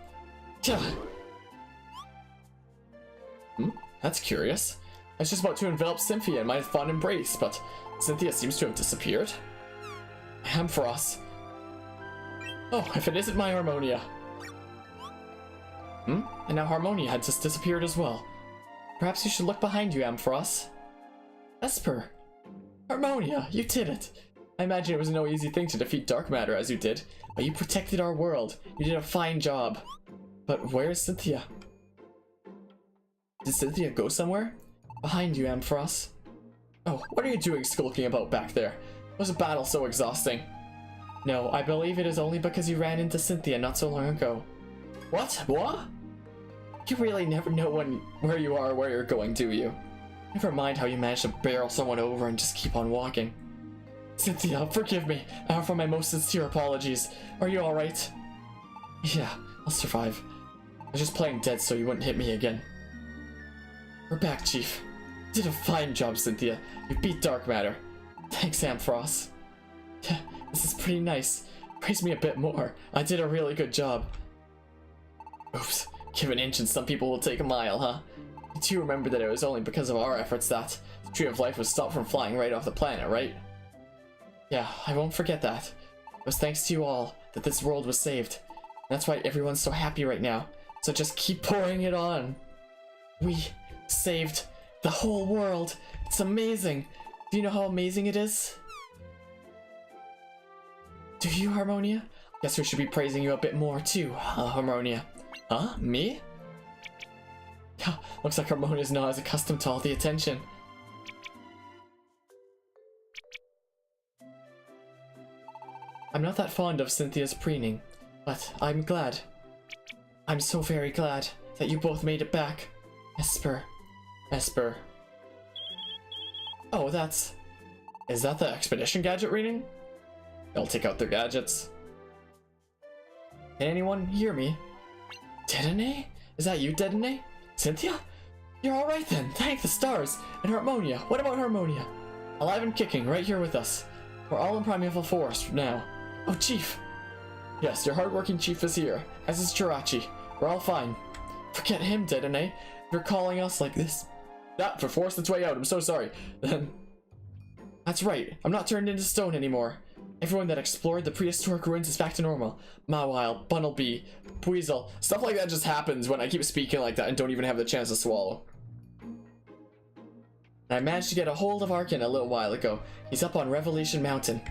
That's curious. I was just about to envelop Cynthia in my fond embrace, but Cynthia seems to have disappeared. Ampharos. Oh, if it isn't my Harmonia. And now Harmonia had just disappeared as well. Perhaps you should look behind you, Ampharos. Esper! Harmonia, you did it! I imagine it was no easy thing to defeat dark matter as you did, but you protected our world. You did a fine job. But where is Cynthia? Did Cynthia go somewhere? Behind you, Ampharos. Oh, what are you doing skulking about back there? Was a battle so exhausting? No, I believe it is only because you ran into Cynthia not so long ago. What? What? You really never know where you are or where you're going, do you? Never mind how you managed to barrel someone over and just keep on walking. Cynthia, forgive me. I offer my most sincere apologies. Are you alright? Yeah, I'll survive. I was just playing dead so you wouldn't hit me again. We're back, Chief. You did a fine job, Cynthia. You beat dark matter. Thanks, Ampharos. Yeah, this is pretty nice. Praise me a bit more. I did a really good job. Oops. Give an inch and some people will take a mile, huh? You do remember that it was only because of our efforts that the Tree of Life was stopped from flying right off the planet, right? Yeah, I won't forget that. It was thanks to you all that this world was saved. That's why everyone's so happy right now. So just keep pouring it on. We saved the whole world. It's amazing. Do you know how amazing it is? Do you, Harmonia? Guess we should be praising you a bit more too, Harmonia. Huh? Me? Yeah, looks like Harmonia's not as accustomed to all the attention. I'm not that fond of Cynthia's preening, but I'm glad. I'm so very glad that you both made it back. Esper. Esper. Oh, is that the expedition gadget reading? They'll take out their gadgets. Can anyone hear me? Dedenne? Is that you, Dedenne? Cynthia? You're alright then, thank the stars! And Harmonia, what about Harmonia? Alive and kicking, right here with us. We're all in Primeval Forest now. Oh, Chief! Yes, your hardworking Chief is here, as is Jirachi. We're all fine. Forget him, Dedenne. You're calling us like this. That forced its way out, I'm so sorry. That's right, I'm not turned into stone anymore. Everyone that explored the prehistoric ruins is back to normal. Mawile, Bunnelby, Puizel, stuff like that just happens when I keep speaking like that and don't even have the chance to swallow. And I managed to get a hold of Arkin a little while ago. He's up on Revelation Mountain.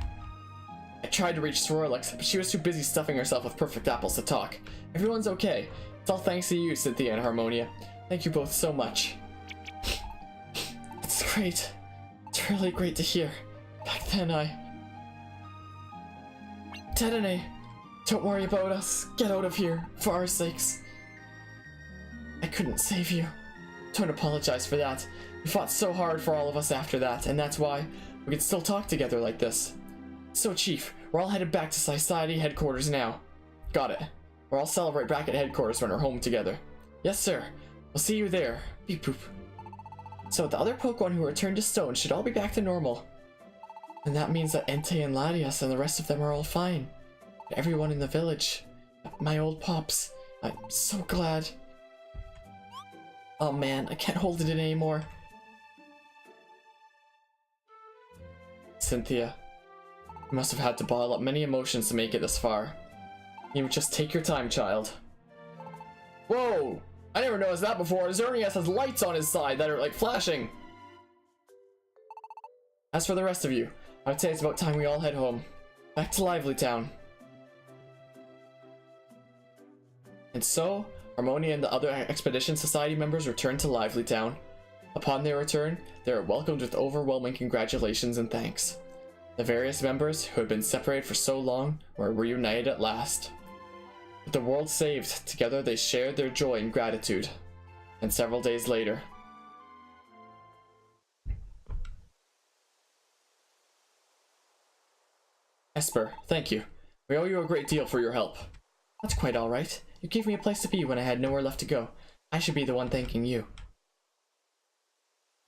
I tried to reach Sororlex, but she was too busy stuffing herself with perfect apples to talk. Everyone's okay. It's all thanks to you, Cynthia and Harmonia. Thank you both so much. It's great. It's really great to hear. Back then Dedenne, don't worry about us. Get out of here, for our sakes. I couldn't save you. Don't apologize for that. You fought so hard for all of us after that, and that's why we can still talk together like this. So, Chief, we're all headed back to Society headquarters now. Got it. We'll all celebrate back at headquarters when we're home together. Yes, sir. We'll see you there. Beep boop. So, the other Pokemon who returned to stone should all be back to normal. And that means that Entei and Latias and the rest of them are all fine. Everyone in the village. My old pops. I'm so glad. Oh man, I can't hold it in anymore. Cynthia. You must have had to bottle up many emotions to make it this far. You just take your time, child. Whoa! I never noticed that before. Xerneas has lights on his side that are like flashing. As for the rest of you, I would say it's about time we all head home. Back to Lively Town. And so, Harmonia and the other Expedition Society members returned to Lively Town. Upon their return, they were welcomed with overwhelming congratulations and thanks. The various members, who had been separated for so long, were reunited at last. With the world saved, together they shared their joy and gratitude. And several days later... Esper, thank you. We owe you a great deal for your help. That's quite alright. You gave me a place to be when I had nowhere left to go. I should be the one thanking you.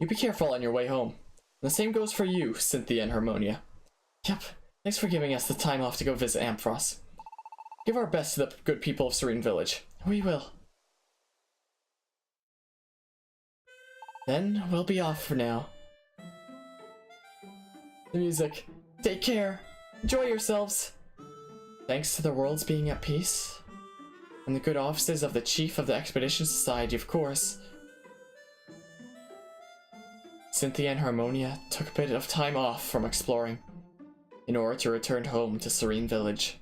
You be careful on your way home. And the same goes for you, Cynthia and Harmonia. Yep, thanks for giving us the time off to go visit Ampharos. Give our best to the good people of Serene Village. We will. Then we'll be off for now. The music. Take care. Enjoy yourselves. Thanks to the world's being at peace. And the good offices of the Chief of the Expedition Society, of course. Cynthia and Harmonia took a bit of time off from exploring in order to return home to Serene Village.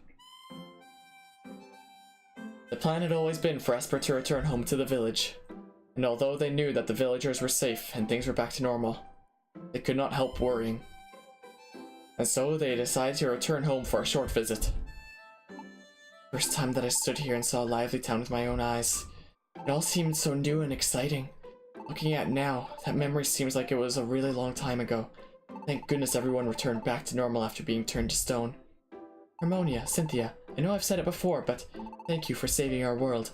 The plan had always been for Esper to return home to the village, and although they knew that the villagers were safe and things were back to normal, they could not help worrying. And so they decided to return home for a short visit. First time that I stood here and saw Lively Town with my own eyes, it all seemed so new and exciting. Looking at it now, that memory seems like it was a really long time ago. Thank goodness everyone returned back to normal after being turned to stone. Harmonia, Cynthia, I know I've said it before, but thank you for saving our world.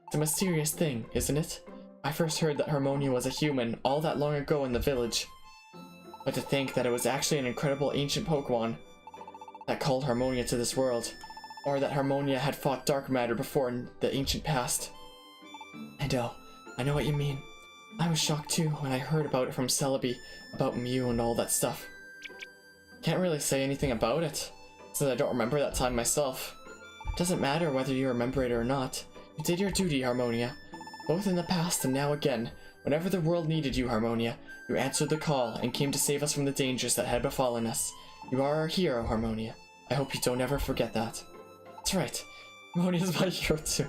It's a mysterious thing, isn't it? I first heard that Harmonia was a human all that long ago in the village. But to think that it was actually an incredible ancient Pokemon that called Harmonia to this world, or that Harmonia had fought dark matter before in the ancient past. I know what you mean. I was shocked too when I heard about it from Celebi, about Mew and all that stuff. Can't really say anything about it, since I don't remember that time myself. It doesn't matter whether you remember it or not. You did your duty, Harmonia. Both in the past and now again, whenever the world needed you, Harmonia, you answered the call and came to save us from the dangers that had befallen us. You are our hero, Harmonia. I hope you don't ever forget that. That's right. Harmonia's my hero too.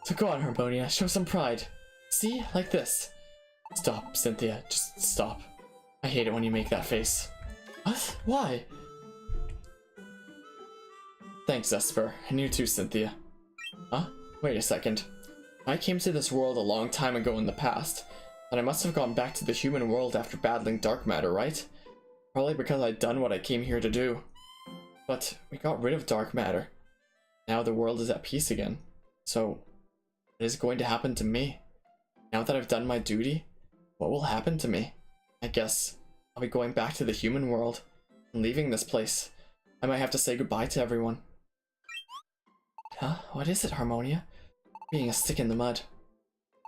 So go on, Harmonia, show some pride. See? Like this. Stop, Cynthia. Just stop. I hate it when you make that face. What? Why? Thanks, Esper. And you too, Cynthia. Huh? Wait a second. I came to this world a long time ago in the past, and I must have gone back to the human world after battling dark matter, right? Probably because I'd done what I came here to do. But we got rid of dark matter. Now the world is at peace again. So, what is going to happen to me? Now that I've done my duty, what will happen to me? I guess I'll be going back to the human world and leaving this place. I might have to say goodbye to everyone. Huh? What is it, Harmonia? Being a stick in the mud.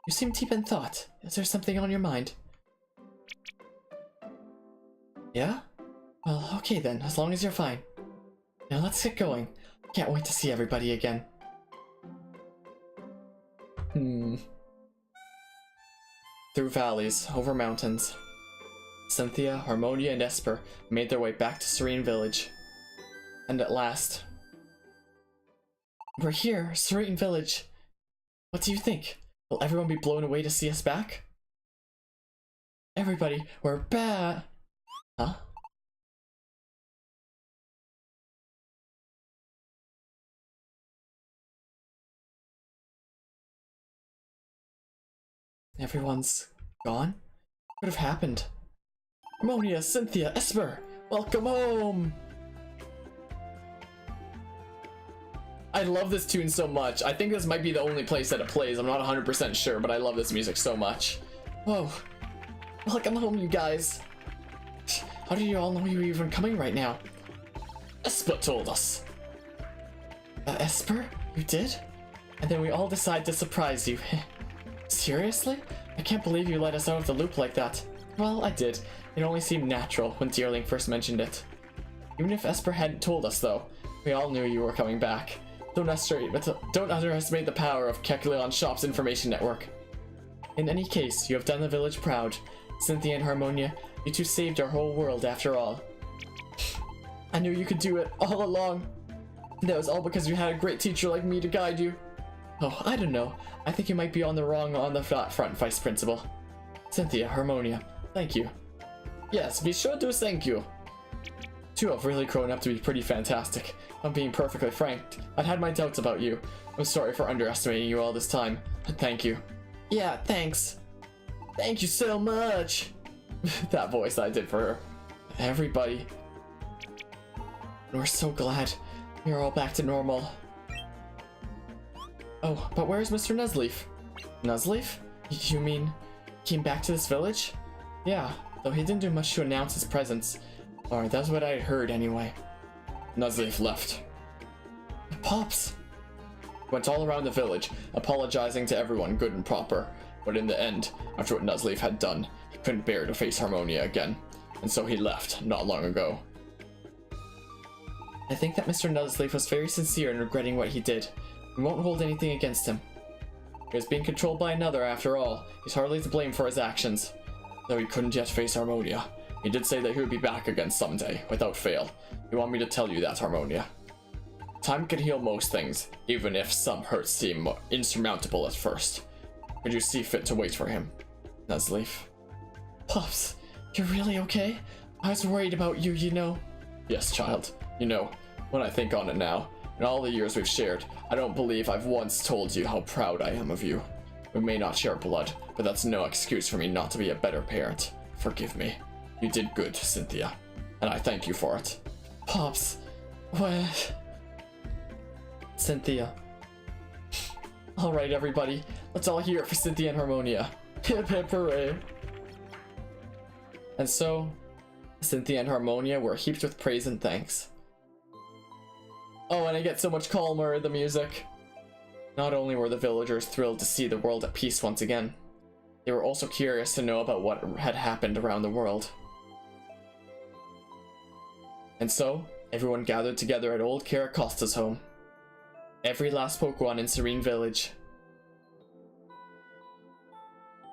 You seem deep in thought. Is there something on your mind? Yeah? Well, okay then, as long as you're fine. Now let's get going. Can't wait to see everybody again. Through valleys, over mountains, Cynthia, Harmonia, and Esper made their way back to Serene Village. And at last... We're here, Serene Village. What do you think? Will everyone be blown away to see us back? Everybody, we're back! Huh? Everyone's gone? What could have happened? Harmonia, Cynthia, Esper! Welcome home! I love this tune so much. I think this might be the only place that it plays. I'm not 100% sure, but I love this music so much. Whoa. Welcome home, you guys. How did you all know you were even coming right now? Esper told us. Esper? You did? And then we all decided to surprise you. Seriously? I can't believe you let us out of the loop like that. Well, I did. It only seemed natural when Deerling first mentioned it. Even if Esper hadn't told us, though, we all knew you were coming back. Don't underestimate the power of Kekleon Shop's information network. In any case, you have done the village proud. Cynthia and Harmonia, you two saved our whole world after all. I knew you could do it all along. That was all because you had a great teacher like me to guide you. Oh, I don't know. I think you might be on the front, Vice Principal. Cynthia, Harmonia, thank you. Yes, be sure to thank you. You have really grown up to be pretty fantastic. I'm being perfectly frank. I'd had my doubts about you. I'm sorry for underestimating you all this time. But thank you. Yeah, thanks. Thank you so much. That voice I did for her. Everybody. We're so glad you're all back to normal. Oh, but where's Mr. Nuzleaf? Nuzleaf? You mean came back to this village? Yeah, though he didn't do much to announce his presence. Or that's what I heard anyway. Nuzleaf left. Pops! Went all around the village, apologizing to everyone good and proper. But in the end, after what Nuzleaf had done, he couldn't bear to face Harmonia again. And so he left, not long ago. I think that Mr. Nuzleaf was very sincere in regretting what he did. We won't hold anything against him. He was being controlled by another after all. He's hardly to blame for his actions. Though he couldn't yet face Harmonia. He did say that he would be back again someday, without fail. You want me to tell you that, Harmonia? Time can heal most things, even if some hurts seem insurmountable at first. Could you see fit to wait for him? Nuzleaf. Pops, you're really okay? I was worried about you, you know. Yes, child. You know, when I think on it now, in all the years we've shared, I don't believe I've once told you how proud I am of you. We may not share blood, but that's no excuse for me not to be a better parent. Forgive me. You did good, Cynthia, and I thank you for it. Pops, what? Cynthia. Alright, everybody, let's all hear it for Cynthia and Harmonia. Hip hip hooray. And so, Cynthia and Harmonia were heaped with praise and thanks. Oh, and I get so much calmer in the music. Not only were the villagers thrilled to see the world at peace once again, they were also curious to know about what had happened around the world. And so, everyone gathered together at old Caracosta's home. Every last Pokemon in Serene Village.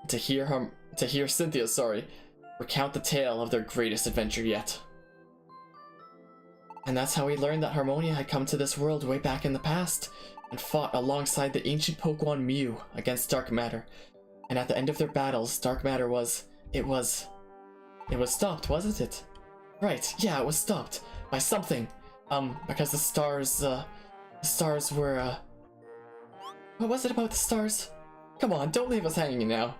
To hear Cynthia, recount the tale of their greatest adventure yet. And that's how we learned that Harmonia had come to this world way back in the past, and fought alongside the ancient Pokemon Mew against Dark Matter. And at the end of their battles, Dark Matter it was stopped, wasn't it? Right, yeah, it was stopped by something. Because the stars were, what was it about the stars? Come on, don't leave us hanging now.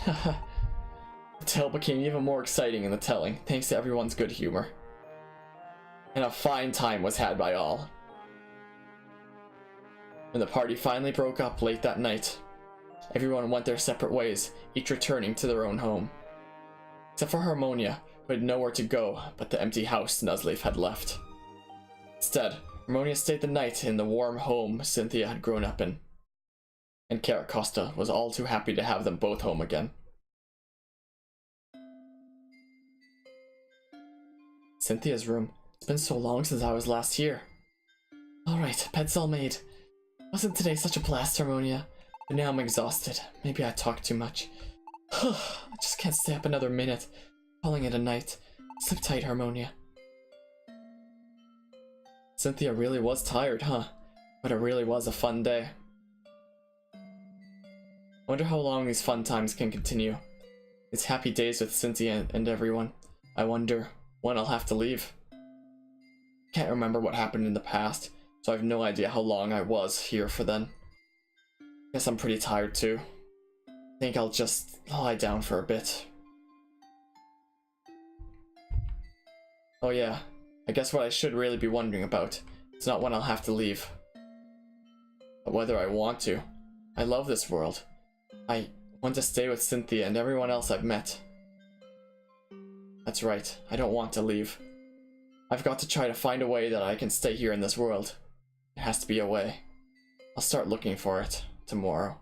The tale became even more exciting in the telling, thanks to everyone's good humor. and a fine time was had by all. When the party finally broke up late that night, everyone went their separate ways, each returning to their own home. Except for Harmonia, who had nowhere to go but the empty house Nuzleaf had left. Instead, Harmonia stayed the night in the warm home Cynthia had grown up in. And Caracosta was all too happy to have them both home again. Cynthia's room. It's been so long since I was last here. Alright, bed's all made. Wasn't today such a blast, Harmonia? But now I'm exhausted. Maybe I talked too much. I just can't stay up another minute. Calling it a night. Sleep tight, Harmonia. Cynthia really was tired, huh? But it really was a fun day. I wonder how long these fun times can continue. These happy days with Cynthia and everyone. I wonder when I'll have to leave. Can't remember what happened in the past, so I have no idea how long I was here for then. Guess I'm pretty tired too. Think I'll just lie down for a bit. Oh yeah, I guess what I should really be wondering about is not when I'll have to leave, but whether I want to. I love this world. I want to stay with Cynthia and everyone else I've met. That's right, I don't want to leave. I've got to try to find a way that I can stay here in this world. It has to be a way. I'll start looking for it tomorrow.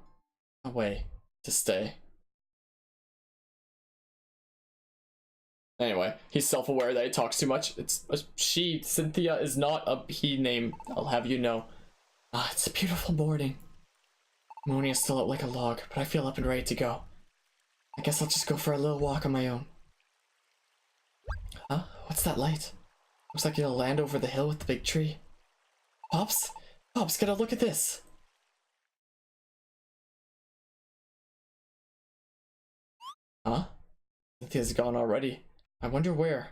A way to stay. Anyway, he's self-aware that he talks too much. It's a she. Cynthia is not a he name, I'll have you know. Ah, it's a beautiful morning. Monia's still up like a log, but I feel up and ready to go. I guess I'll just go for a little walk on my own. Huh? What's that light? Looks like it'll land over the hill with the big tree. Pops? Pops, get a look at this! Huh? Cynthia's gone already. I wonder where.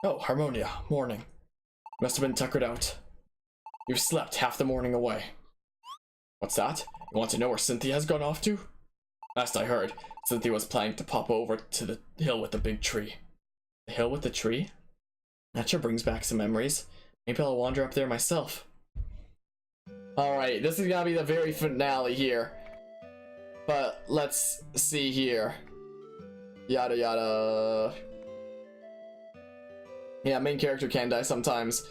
Oh, Harmonia, morning. Must have been tuckered out. You've slept half the morning away. What's that? You want to know where Cynthia has gone off to? Last I heard, Cynthia was planning to pop over to the hill with the big tree. The hill with the tree? That sure brings back some memories. Maybe I'll wander up there myself. Alright, this is gonna be the very finale here. But let's see here. Yada yada. Yeah, main character can die sometimes.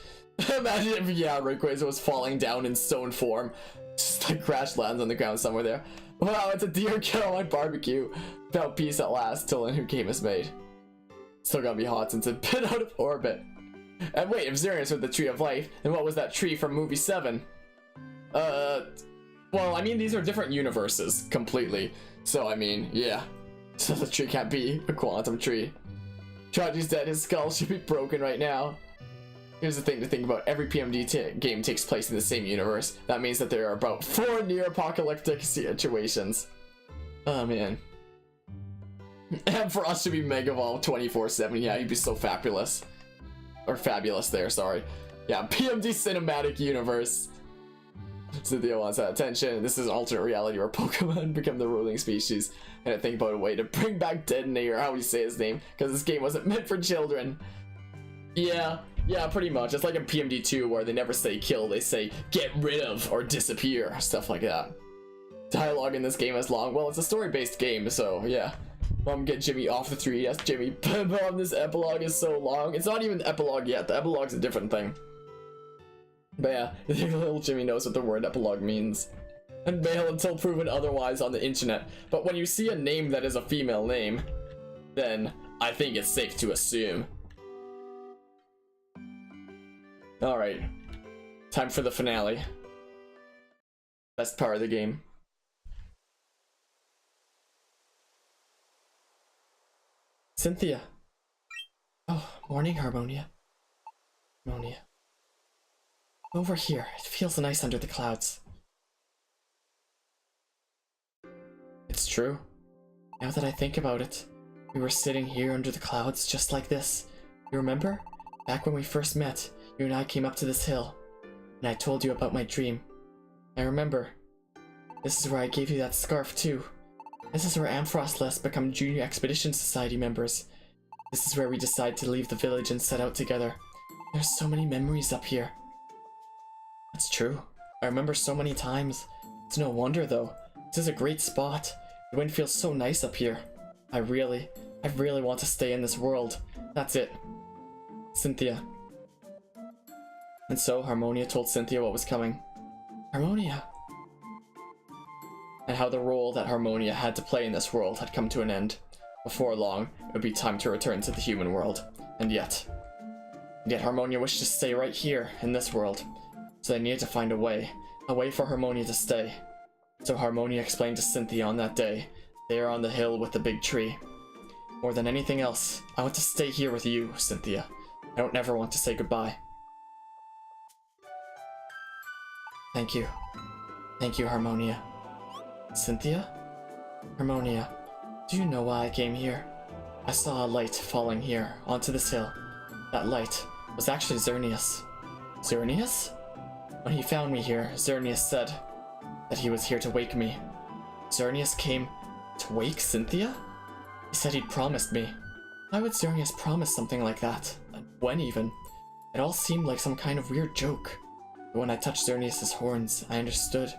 Imagine if, yeah, Rayquaza was falling down in stone form. Just like crash lands on the ground somewhere there. Wow, it's a deer kill on my barbecue. Felt peace at last till a new game is made. Still gonna be hot since it's been out of orbit. And wait, if Xerneas with the Tree of Life, then what was that tree from movie 7? Well, I mean, these are different universes, completely. So, I mean, yeah. So the tree can't be a quantum tree. Chachi's dead, his skull should be broken right now. Here's the thing to think about, every PMD game takes place in the same universe. That means that there are about 4 near-apocalyptic situations. Oh, man. And for us to be Mega Evolved 24/7, yeah, he'd be so fabulous. Or fabulous there, sorry. Yeah, PMD Cinematic Universe. Cynthia wants that attention. This is an alternate reality where Pokemon become the ruling species. And I think about a way to bring back Detonate, or how do you say his name, because this game wasn't meant for children. Yeah, pretty much. It's like in PMD 2 where they never say kill, they say get rid of or disappear, stuff like that. Dialogue in this game is long. Well, it's a story-based game, so yeah. Mom, get Jimmy off the 3DS, Jimmy. Mom, this epilogue is so long. It's not even the epilogue yet. The epilogue's a different thing. But yeah, little Jimmy knows what the word epilogue means. And male until proven otherwise on the internet. But when you see a name that is a female name, then I think it's safe to assume. Alright. Time for the finale. Best part of the game. Cynthia. Oh, morning, Harmonia. Harmonia. Over here. It feels nice under the clouds. It's true. Now that I think about it, we were sitting here under the clouds just like this. You remember? Back when we first met, you and I came up to this hill, and I told you about my dream. I remember. This is where I gave you that scarf too. This is where Amphrost become Junior Expedition Society members. This is where we decide to leave the village and set out together. There's so many memories up here. That's true. I remember so many times. It's no wonder though. This is a great spot. The wind feels so nice up here. I really want to stay in this world. That's it. Cynthia. And so Harmonia told Cynthia what was coming. Harmonia. And how the role that Harmonia had to play in this world had come to an end. Before long, it would be time to return to the human world. And yet Harmonia wished to stay right here in this world. So they needed to find a way for Harmonia to stay. So Harmonia explained to Cynthia on that day, there on the hill with the big tree. More than anything else, I want to stay here with you, Cynthia. I don't ever want to say goodbye. Thank you. Thank you, Harmonia. Cynthia? Harmonia, do you know why I came here? I saw a light falling here, onto this hill. That light was actually Xerneas. Xerneas? When he found me here, Xerneas said that he was here to wake me. Xerneas came to wake Cynthia? He said he'd promised me. Why would Xerneas promise something like that? And when even? It all seemed like some kind of weird joke. But when I touched Xerneas' horns, I understood.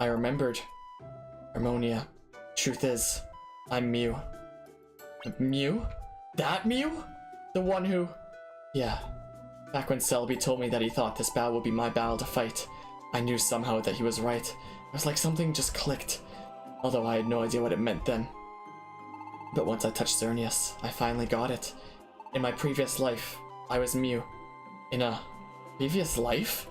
I remembered. Harmonia, truth is, I'm Mew. Mew? That Mew? The one who... Yeah. Back when Selby told me that he thought this battle would be my battle to fight, I knew somehow that he was right. It was like something just clicked, although I had no idea what it meant then. But once I touched Xerneas, I finally got it. In my previous life, I was Mew. In a previous life?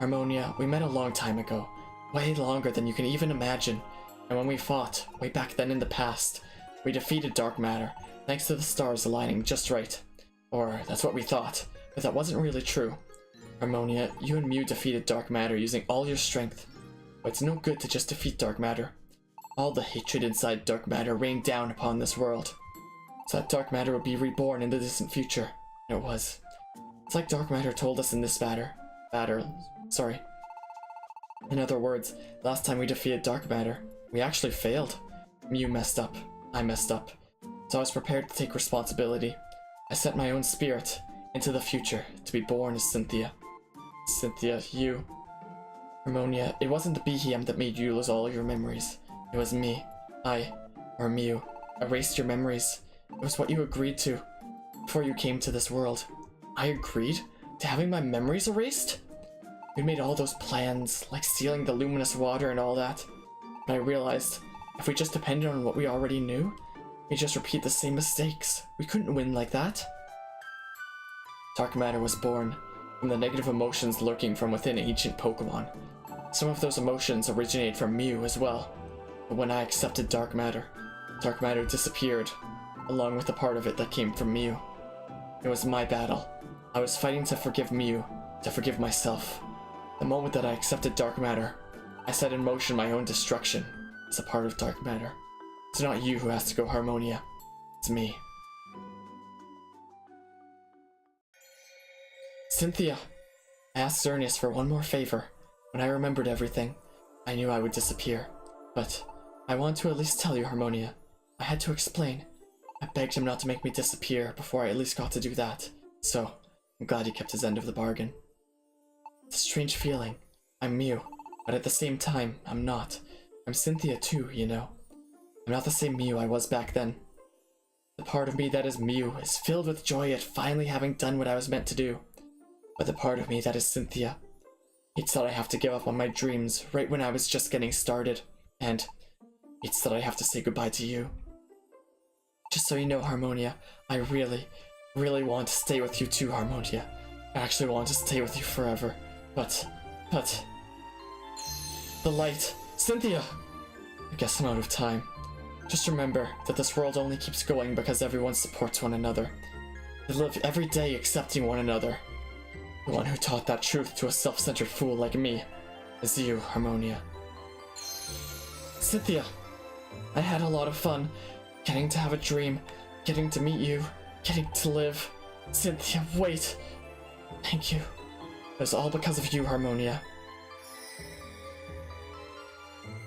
Harmonia, we met a long time ago. Way longer than you can even imagine. And when we fought, way back then in the past, we defeated dark matter, thanks to the stars aligning just right. Or, that's what we thought, but that wasn't really true. Harmonia, you and Mew defeated dark matter using all your strength. But it's no good to just defeat dark matter. All the hatred inside dark matter rained down upon this world. So that dark matter would be reborn in the distant future. And it was. It's like dark matter told us in this sorry. In other words, last time we defeated dark matter, we actually failed. Mew messed up. I messed up. So I was prepared to take responsibility. I sent my own spirit into the future to be born as Cynthia. Cynthia, you. Harmonia, it wasn't the Behem that made you lose all your memories. It was me. Or Mew, erased your memories. It was what you agreed to before you came to this world. I agreed to having my memories erased? We made all those plans, like sealing the luminous water and all that. But I realized, if we just depended on what we already knew, we'd just repeat the same mistakes. We couldn't win like that. Dark matter was born from the negative emotions lurking from within ancient Pokémon. Some of those emotions originated from Mew as well. But when I accepted dark matter disappeared, along with the part of it that came from Mew. It was my battle. I was fighting to forgive Mew, to forgive myself. The moment that I accepted dark matter, I set in motion my own destruction as a part of dark matter. It's not you who has to go, Harmonia. It's me. Cynthia! I asked Xerneas for one more favor. When I remembered everything, I knew I would disappear. But I want to at least tell you, Harmonia. I had to explain. I begged him not to make me disappear before I at least got to do that. So, I'm glad he kept his end of the bargain. It's a strange feeling. I'm Mew, but at the same time, I'm not. I'm Cynthia too, you know. I'm not the same Mew I was back then. The part of me that is Mew is filled with joy at finally having done what I was meant to do. But the part of me that is Cynthia, it's that I have to give up on my dreams right when I was just getting started. And it's that I have to say goodbye to you. Just so you know, Harmonia, I really want to stay with you too, Harmonia. I actually want to stay with you forever. But... The light! Cynthia! I guess I'm out of time. Just remember that this world only keeps going because everyone supports one another. They live every day accepting one another. The one who taught that truth to a self-centered fool like me is you, Harmonia. Cynthia! I had a lot of fun. Getting to have a dream. Getting to meet you. Getting to live. Cynthia, wait! Thank you. It was all because of you, Harmonia.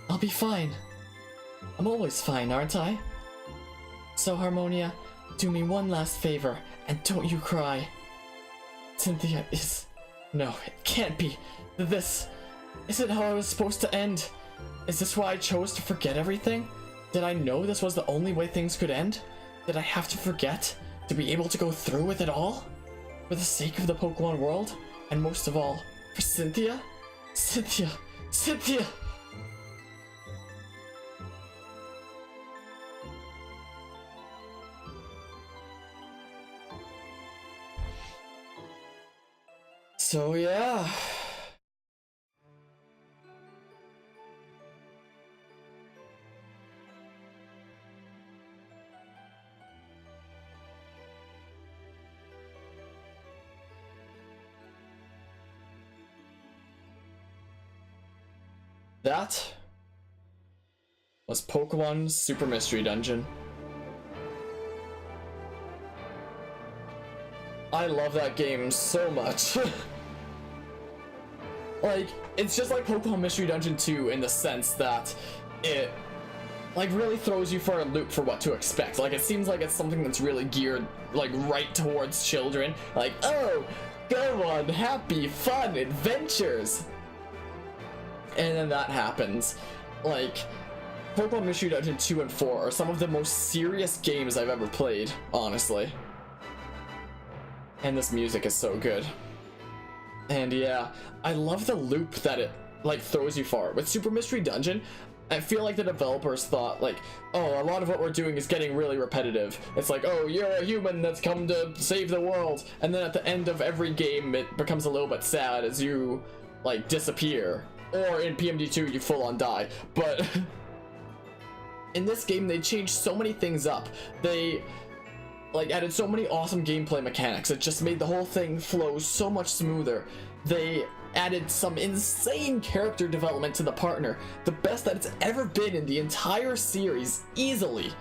I'll be fine. I'm always fine, aren't I? So, Harmonia, do me one last favor, and don't you cry. Cynthia is... No, it can't be. This... Isn't how I was supposed to end. Is this why I chose to forget everything? Did I know this was the only way things could end? Did I have to forget to be able to go through with it all? For the sake of the Pokemon world? And most of all, for Cynthia? Cynthia! Cynthia! So yeah. That was Pokemon Super Mystery Dungeon. I love that game so much. Like, it's just like Pokemon Mystery Dungeon 2 in the sense that it, like, really throws you for a loop for what to expect. Like, it seems like it's something that's really geared, like, right towards children. Like, oh, go on happy, fun adventures. And then that happens. Like, Pokemon Mystery Dungeon 2 and 4 are some of the most serious games I've ever played, honestly. And this music is so good. And yeah, I love the loop that it, like, throws you for. With Super Mystery Dungeon, I feel like the developers thought, like, oh, a lot of what we're doing is getting really repetitive. It's like, oh, you're a human that's come to save the world. And then at the end of every game, it becomes a little bit sad as you, like, disappear. Or in PMD2, you full on die. But in this game, they changed so many things up. They, like, added so many awesome gameplay mechanics. It just made the whole thing flow so much smoother. They added some insane character development to the partner. The best that it's ever been in the entire series, easily.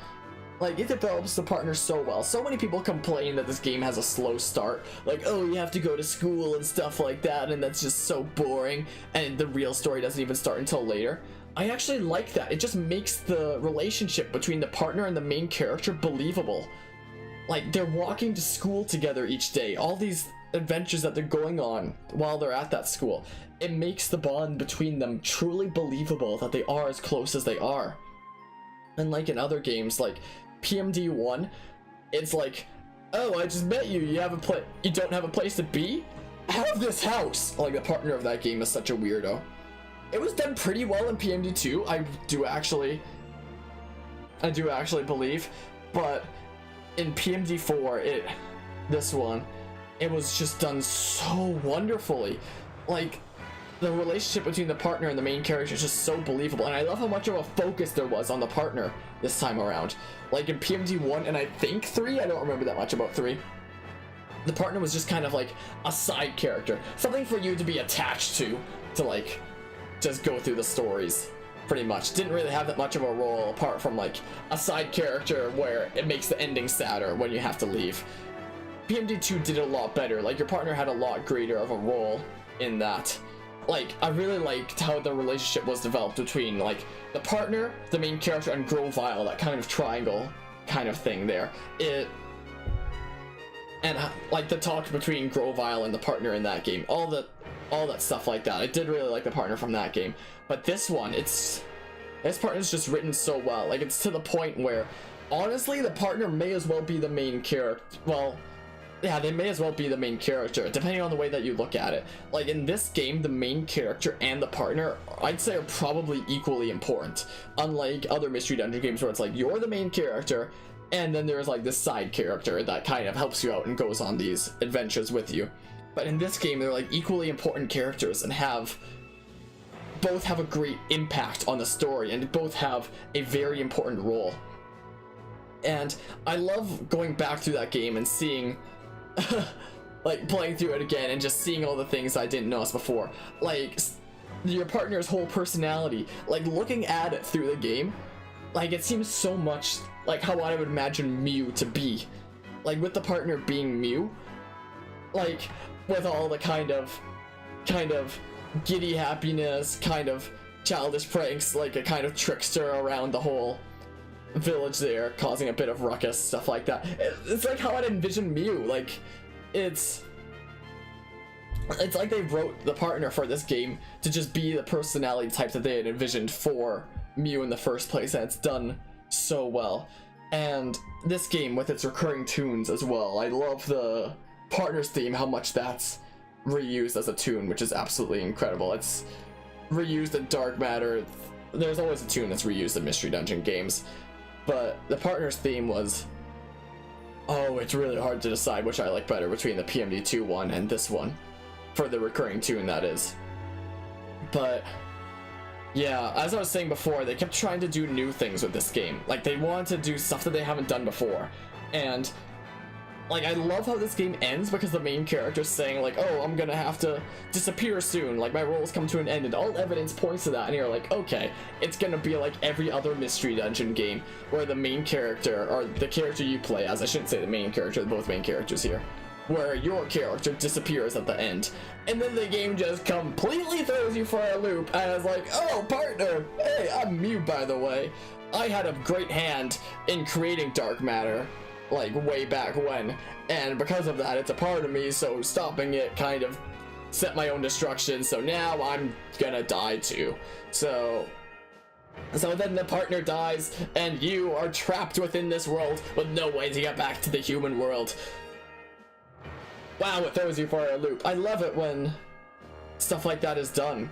Like, it develops the partner so well. So many people complain that this game has a slow start. Like, oh, you have to go to school and stuff like that, and that's just so boring. And the real story doesn't even start until later. I actually like that. It just makes the relationship between the partner and the main character believable. Like, they're walking to school together each day. All these adventures that they're going on while they're at that school. It makes the bond between them truly believable that they are as close as they are. And like in other games, like PMD1, it's like, oh, I just met you. You don't have a place to be? Have this house. Like, the partner of that game is such a weirdo. It was done pretty well in PMD2. I do actually believe, but in PMD4, it was just done so wonderfully. Like, the relationship between the partner and the main character is just so believable, and I love how much of a focus there was on the partner this time around. Like in PMD1 and I think 3, I don't remember that much about 3, the partner was just kind of like a side character, something for you to be attached to like just go through the stories. Pretty much didn't really have that much of a role apart from like a side character where it makes the ending sadder when you have to leave. PMD2 did it a lot better. Like, your partner had a lot greater of a role in that. Like, I really liked how the relationship was developed between, like, the partner, the main character, and Grovyle, that kind of triangle kind of thing there. And like, the talk between Grovyle and the partner in that game, all that stuff like that. I did really like the partner from that game. But this one, this partner's just written so well. Like, it's to the point where, honestly, the partner may as well be the main character. Well, yeah, they may as well be the main character, depending on the way that you look at it. Like, in this game, the main character and the partner, I'd say, are probably equally important. Unlike other Mystery Dungeon games where it's like, you're the main character, and then there's like this side character that kind of helps you out and goes on these adventures with you. But in this game, they're like equally important characters and both have a great impact on the story, and both have a very important role. And I love going back through that game and seeing like, playing through it again and just seeing all the things I didn't notice before. Like, your partner's whole personality. Like, looking at it through the game, like, it seems so much like how I would imagine Mew to be. Like, with the partner being Mew, like, with all the kind of giddy happiness, kind of childish pranks, like a kind of trickster around the whole village there, causing a bit of ruckus, stuff like that. It's like how I'd envision Mew. Like, it's like they wrote the partner for this game to just be the personality type that they had envisioned for Mew in the first place, and it's done so well. And this game with its recurring tunes as well, I love the partner's theme, how much that's reused as a tune, which is absolutely incredible. It's reused in Dark Matter. There's always a tune that's reused in Mystery Dungeon games, but the partner's theme was, oh, it's really hard to decide which I like better between the PMD2 one and this one, for the recurring tune, that is. But yeah, as I was saying before, they kept trying to do new things with this game. Like, they wanted to do stuff that they haven't done before. And like, I love how this game ends, because the main character's saying like, oh, I'm gonna have to disappear soon, like my role's come to an end, and all evidence points to that, and you're like, okay, it's gonna be like every other Mystery Dungeon game where the main character, or the character you play as, I shouldn't say the main character, both main characters here, where your character disappears at the end, and then the game just completely throws you for a loop, and it's like, oh, partner, hey, I'm Mew, by the way. I had a great hand in creating Dark Matter, like way back when, and because of that, it's a part of me, so stopping it kind of set my own destruction, so now I'm gonna die too. So then the partner dies, and you are trapped within this world with no way to get back to the human world. Wow, it throws you for a loop. I love it when stuff like that is done.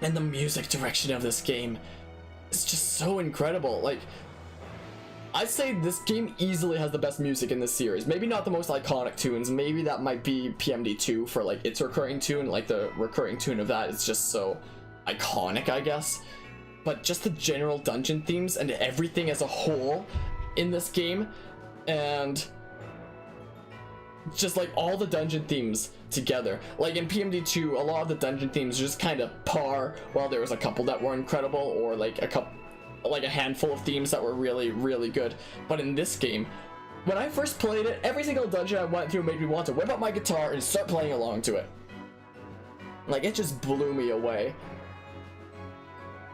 And the music direction of this game is just so incredible. Like, I'd say this game easily has the best music in this series. Maybe not the most iconic tunes. Maybe that might be PMD2 for like its recurring tune. Like, the recurring tune of that is just so iconic, I guess. But just the general dungeon themes and everything as a whole in this game, and just like all the dungeon themes together. Like in PMD2, a lot of the dungeon themes just kind of par, while there was a couple that were incredible, or like a handful of themes that were really, really good. But in this game, when I first played it, every single dungeon I went through made me want to whip out my guitar and start playing along to it. Like, it just blew me away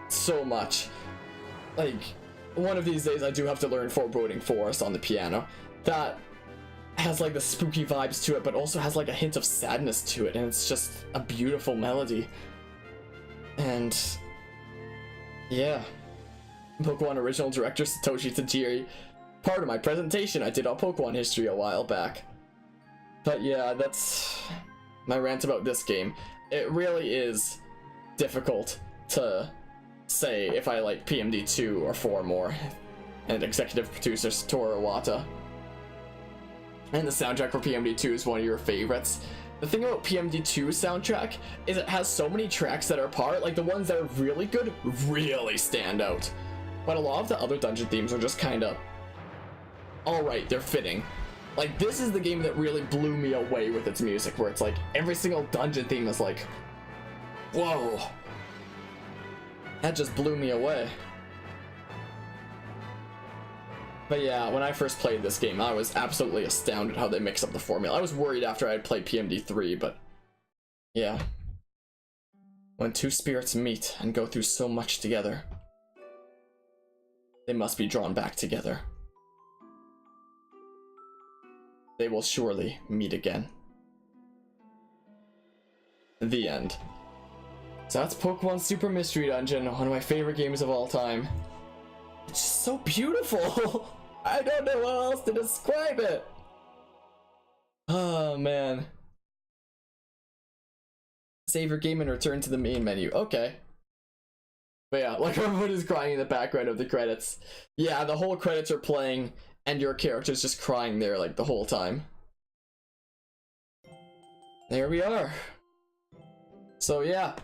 so much. Like, one of these days I do have to learn Foreboding Forest on the piano. That has like the spooky vibes to it, but also has like a hint of sadness to it, and it's just a beautiful melody. And yeah, Pokemon original director Satoshi Tajiri, part of my presentation I did on Pokemon history a while back. But yeah, that's my rant about this game. It really is difficult to say if I like PMD2 or 4 more, and executive producer Satoru Iwata. And the soundtrack for PMD2 is one of your favorites. The thing about PMD2's soundtrack is it has so many tracks that are part, like the ones that are really good really stand out. But a lot of the other dungeon themes are just kind of alright, they're fitting. Like, this is the game that really blew me away with its music, where it's like every single dungeon theme is like, whoa. That just blew me away. But yeah, when I first played this game, I was absolutely astounded how they mix up the formula. I was worried after I had played PMD3, but yeah. When two spirits meet and go through so much together, they must be drawn back together. They will surely meet again. The end. So that's Pokemon Super Mystery Dungeon, one of my favorite games of all time. It's just so beautiful. I don't know how else to describe it. Oh man. Save your game and return to the main menu. Okay. But yeah, like everybody's crying in the background of the credits. Yeah, the whole credits are playing and your character's just crying there like the whole time. There we are. So yeah.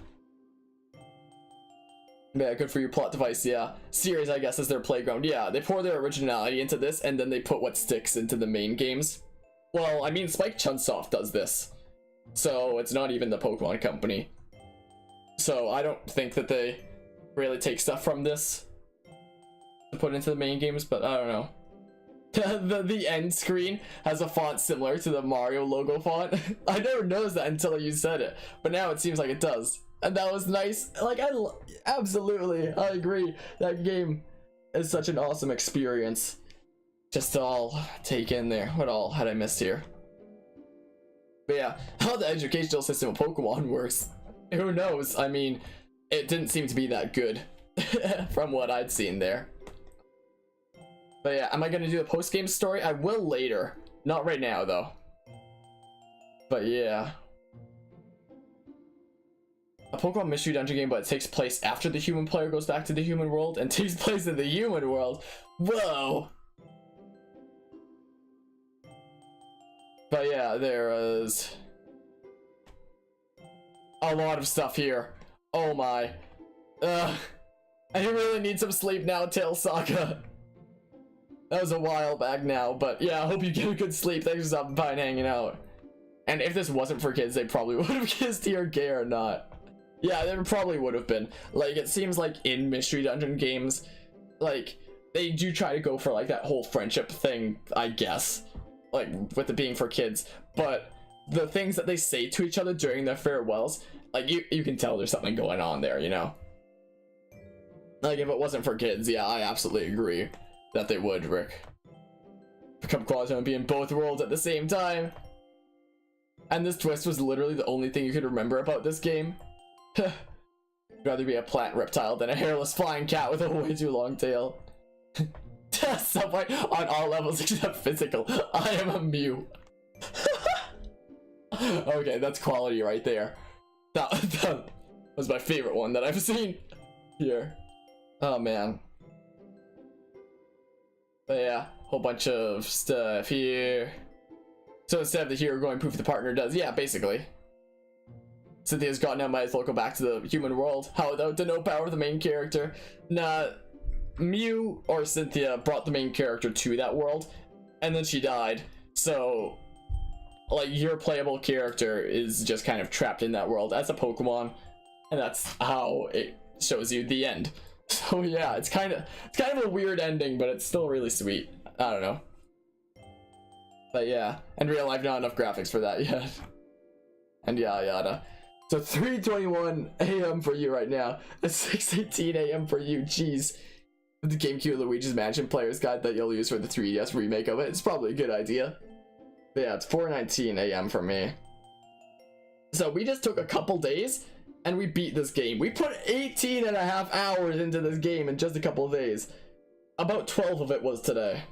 Yeah, good for your plot device, yeah. Series, I guess, is their playground. Yeah, they pour their originality into this, and then they put what sticks into the main games. Well, I mean, Spike Chunsoft does this. So, it's not even the Pokemon Company. So, I don't think that they really take stuff from this to put into the main games, but I don't know. the end screen has a font similar to the Mario logo font. I never noticed that until you said it, but now it seems like it does. and that was nice. Like, absolutely, I agree. That game is such an awesome experience. Just to all take in there. What all had I missed here? But yeah, how the educational system of Pokemon works, who knows? I mean, it didn't seem to be that good from what I'd seen there. But yeah, am I gonna do the post-game story? I will later. Not right now, though. But yeah. A Pokemon Mystery Dungeon game, but it takes place after the human player goes back to the human world and takes place in the human world. Whoa! But yeah, there is a lot of stuff here. Oh my. I really need some sleep now, Tail Saga. That was a while back now, but yeah, I hope you get a good sleep. Thanks for stopping by and hanging out. And if this wasn't for kids, they probably would have kissed you, gay or not. Yeah, there probably would have been. Like, it seems like in Mystery Dungeon games, like, they do try to go for like that whole friendship thing, I guess. Like, with it being for kids, but the things that they say to each other during their farewells, like, you can tell there's something going on there, you know? Like, if it wasn't for kids, yeah, I absolutely agree that they would, Rick. Become Quasar and be in both worlds at the same time. And this twist was literally the only thing you could remember about this game. I'd rather be a plant reptile than a hairless flying cat with a way too long tail. Subway on all levels except physical. I am a Mew. Okay, that's quality right there. That was my favorite one that I've seen here. Oh man. But yeah, whole bunch of stuff here. So instead of the hero going poof, the partner does. Yeah, basically. Cynthia's gone now, might as well go back to the human world. How without the no power of the main character? Nah. Mew or Cynthia brought the main character to that world, and then she died. So, like, your playable character is just kind of trapped in that world as a Pokemon, and that's how it shows you the end. So yeah, it's kind of a weird ending, but it's still really sweet. I don't know. But yeah, in real life, not enough graphics for that yet. And yada yada. So 3:21 a.m. for you right now, and 6:18 a.m. for you. Jeez. The GameCube Luigi's Mansion Player's Guide that you'll use for the 3DS remake of it. It's probably a good idea. But yeah, it's 4:19 a.m. for me. So we just took a couple days and we beat this game. We put 18 and a half hours into this game in just a couple of days. About 12 of it was today.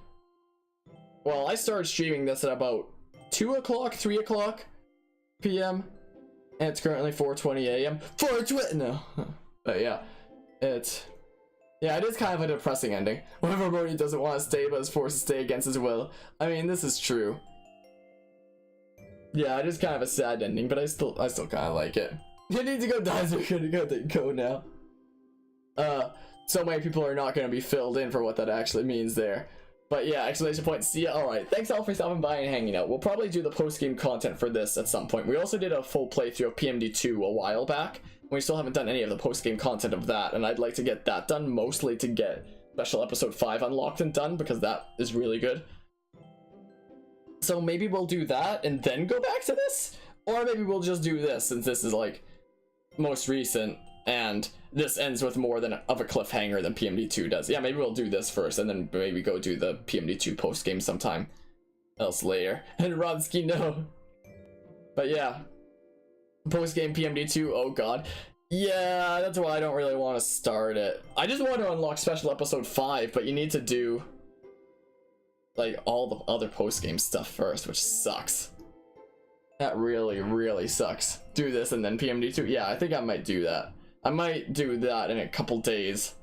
Well, I started streaming this at about 2 o'clock, 3 o'clock p.m. And it's currently 4:20 a.m. 4:20! No. But yeah, yeah, it is kind of a depressing ending. Whenever Brody doesn't want to stay but is forced to stay against his will. I mean, this is true. Yeah, it is kind of a sad ending, but I still kind of like it. You need to go die, so we're gonna go now. So many people are not gonna be filled in for what that actually means there. But yeah, exclamation point, see ya. Alright, thanks all for stopping by and hanging out. We'll probably do the post-game content for this at some point. We also did a full playthrough of PMD2 a while back. We still haven't done any of the post-game content of that, and I'd like to get that done, mostly to get special episode 5 unlocked and done, because that is really good. So maybe we'll do that and then go back to this? Or maybe we'll just do this, since this is like most recent, and this ends with more of a cliffhanger than PMD2 does. Yeah, maybe we'll do this first, and then maybe go do the PMD2 post-game sometime else later. And Rodsky, no. But yeah. Post-game PMD2, oh god. Yeah, that's why I don't really want to start it. I just want to unlock special episode 5, but you need to do like all the other post-game stuff first, which sucks. That really, really sucks. Do this and then PMD2. Yeah, I think I might do that. I might do that in a couple days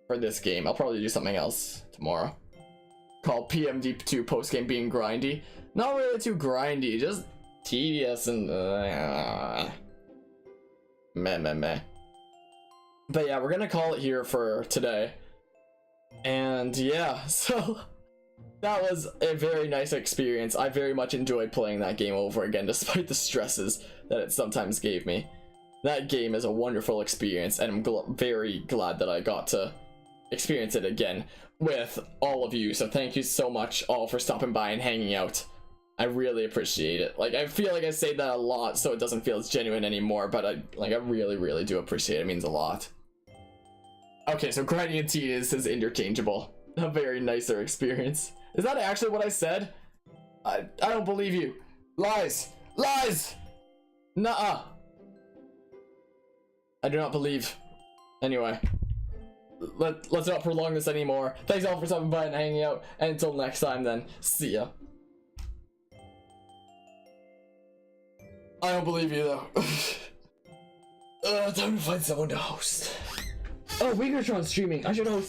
for this game. I'll probably do something else tomorrow. Called PMD2 post-game being grindy. Not really too grindy, just tedious and meh. But yeah, we're gonna call it here for today. And yeah, so that was a very nice experience. I very much enjoyed playing that game over again, despite the stresses that it sometimes gave me. That game is a wonderful experience, and I'm very glad that I got to experience it again with all of you. So thank you so much all for stopping by and hanging out. I really appreciate it. Like, I feel like I say that a lot, so it doesn't feel as genuine anymore, but I really do appreciate it. It means a lot. Okay, so grinding and tea is interchangeable. A very nicer experience. Is that actually what I said? I don't believe you. Lies! Lies! Nuh-uh. I do not believe. Anyway. Let's not prolong this anymore. Thanks all for stopping by and hanging out. And until next time then, see ya. I don't believe you though. Time to find someone to host. Oh, Wiggertron's streaming. I should host.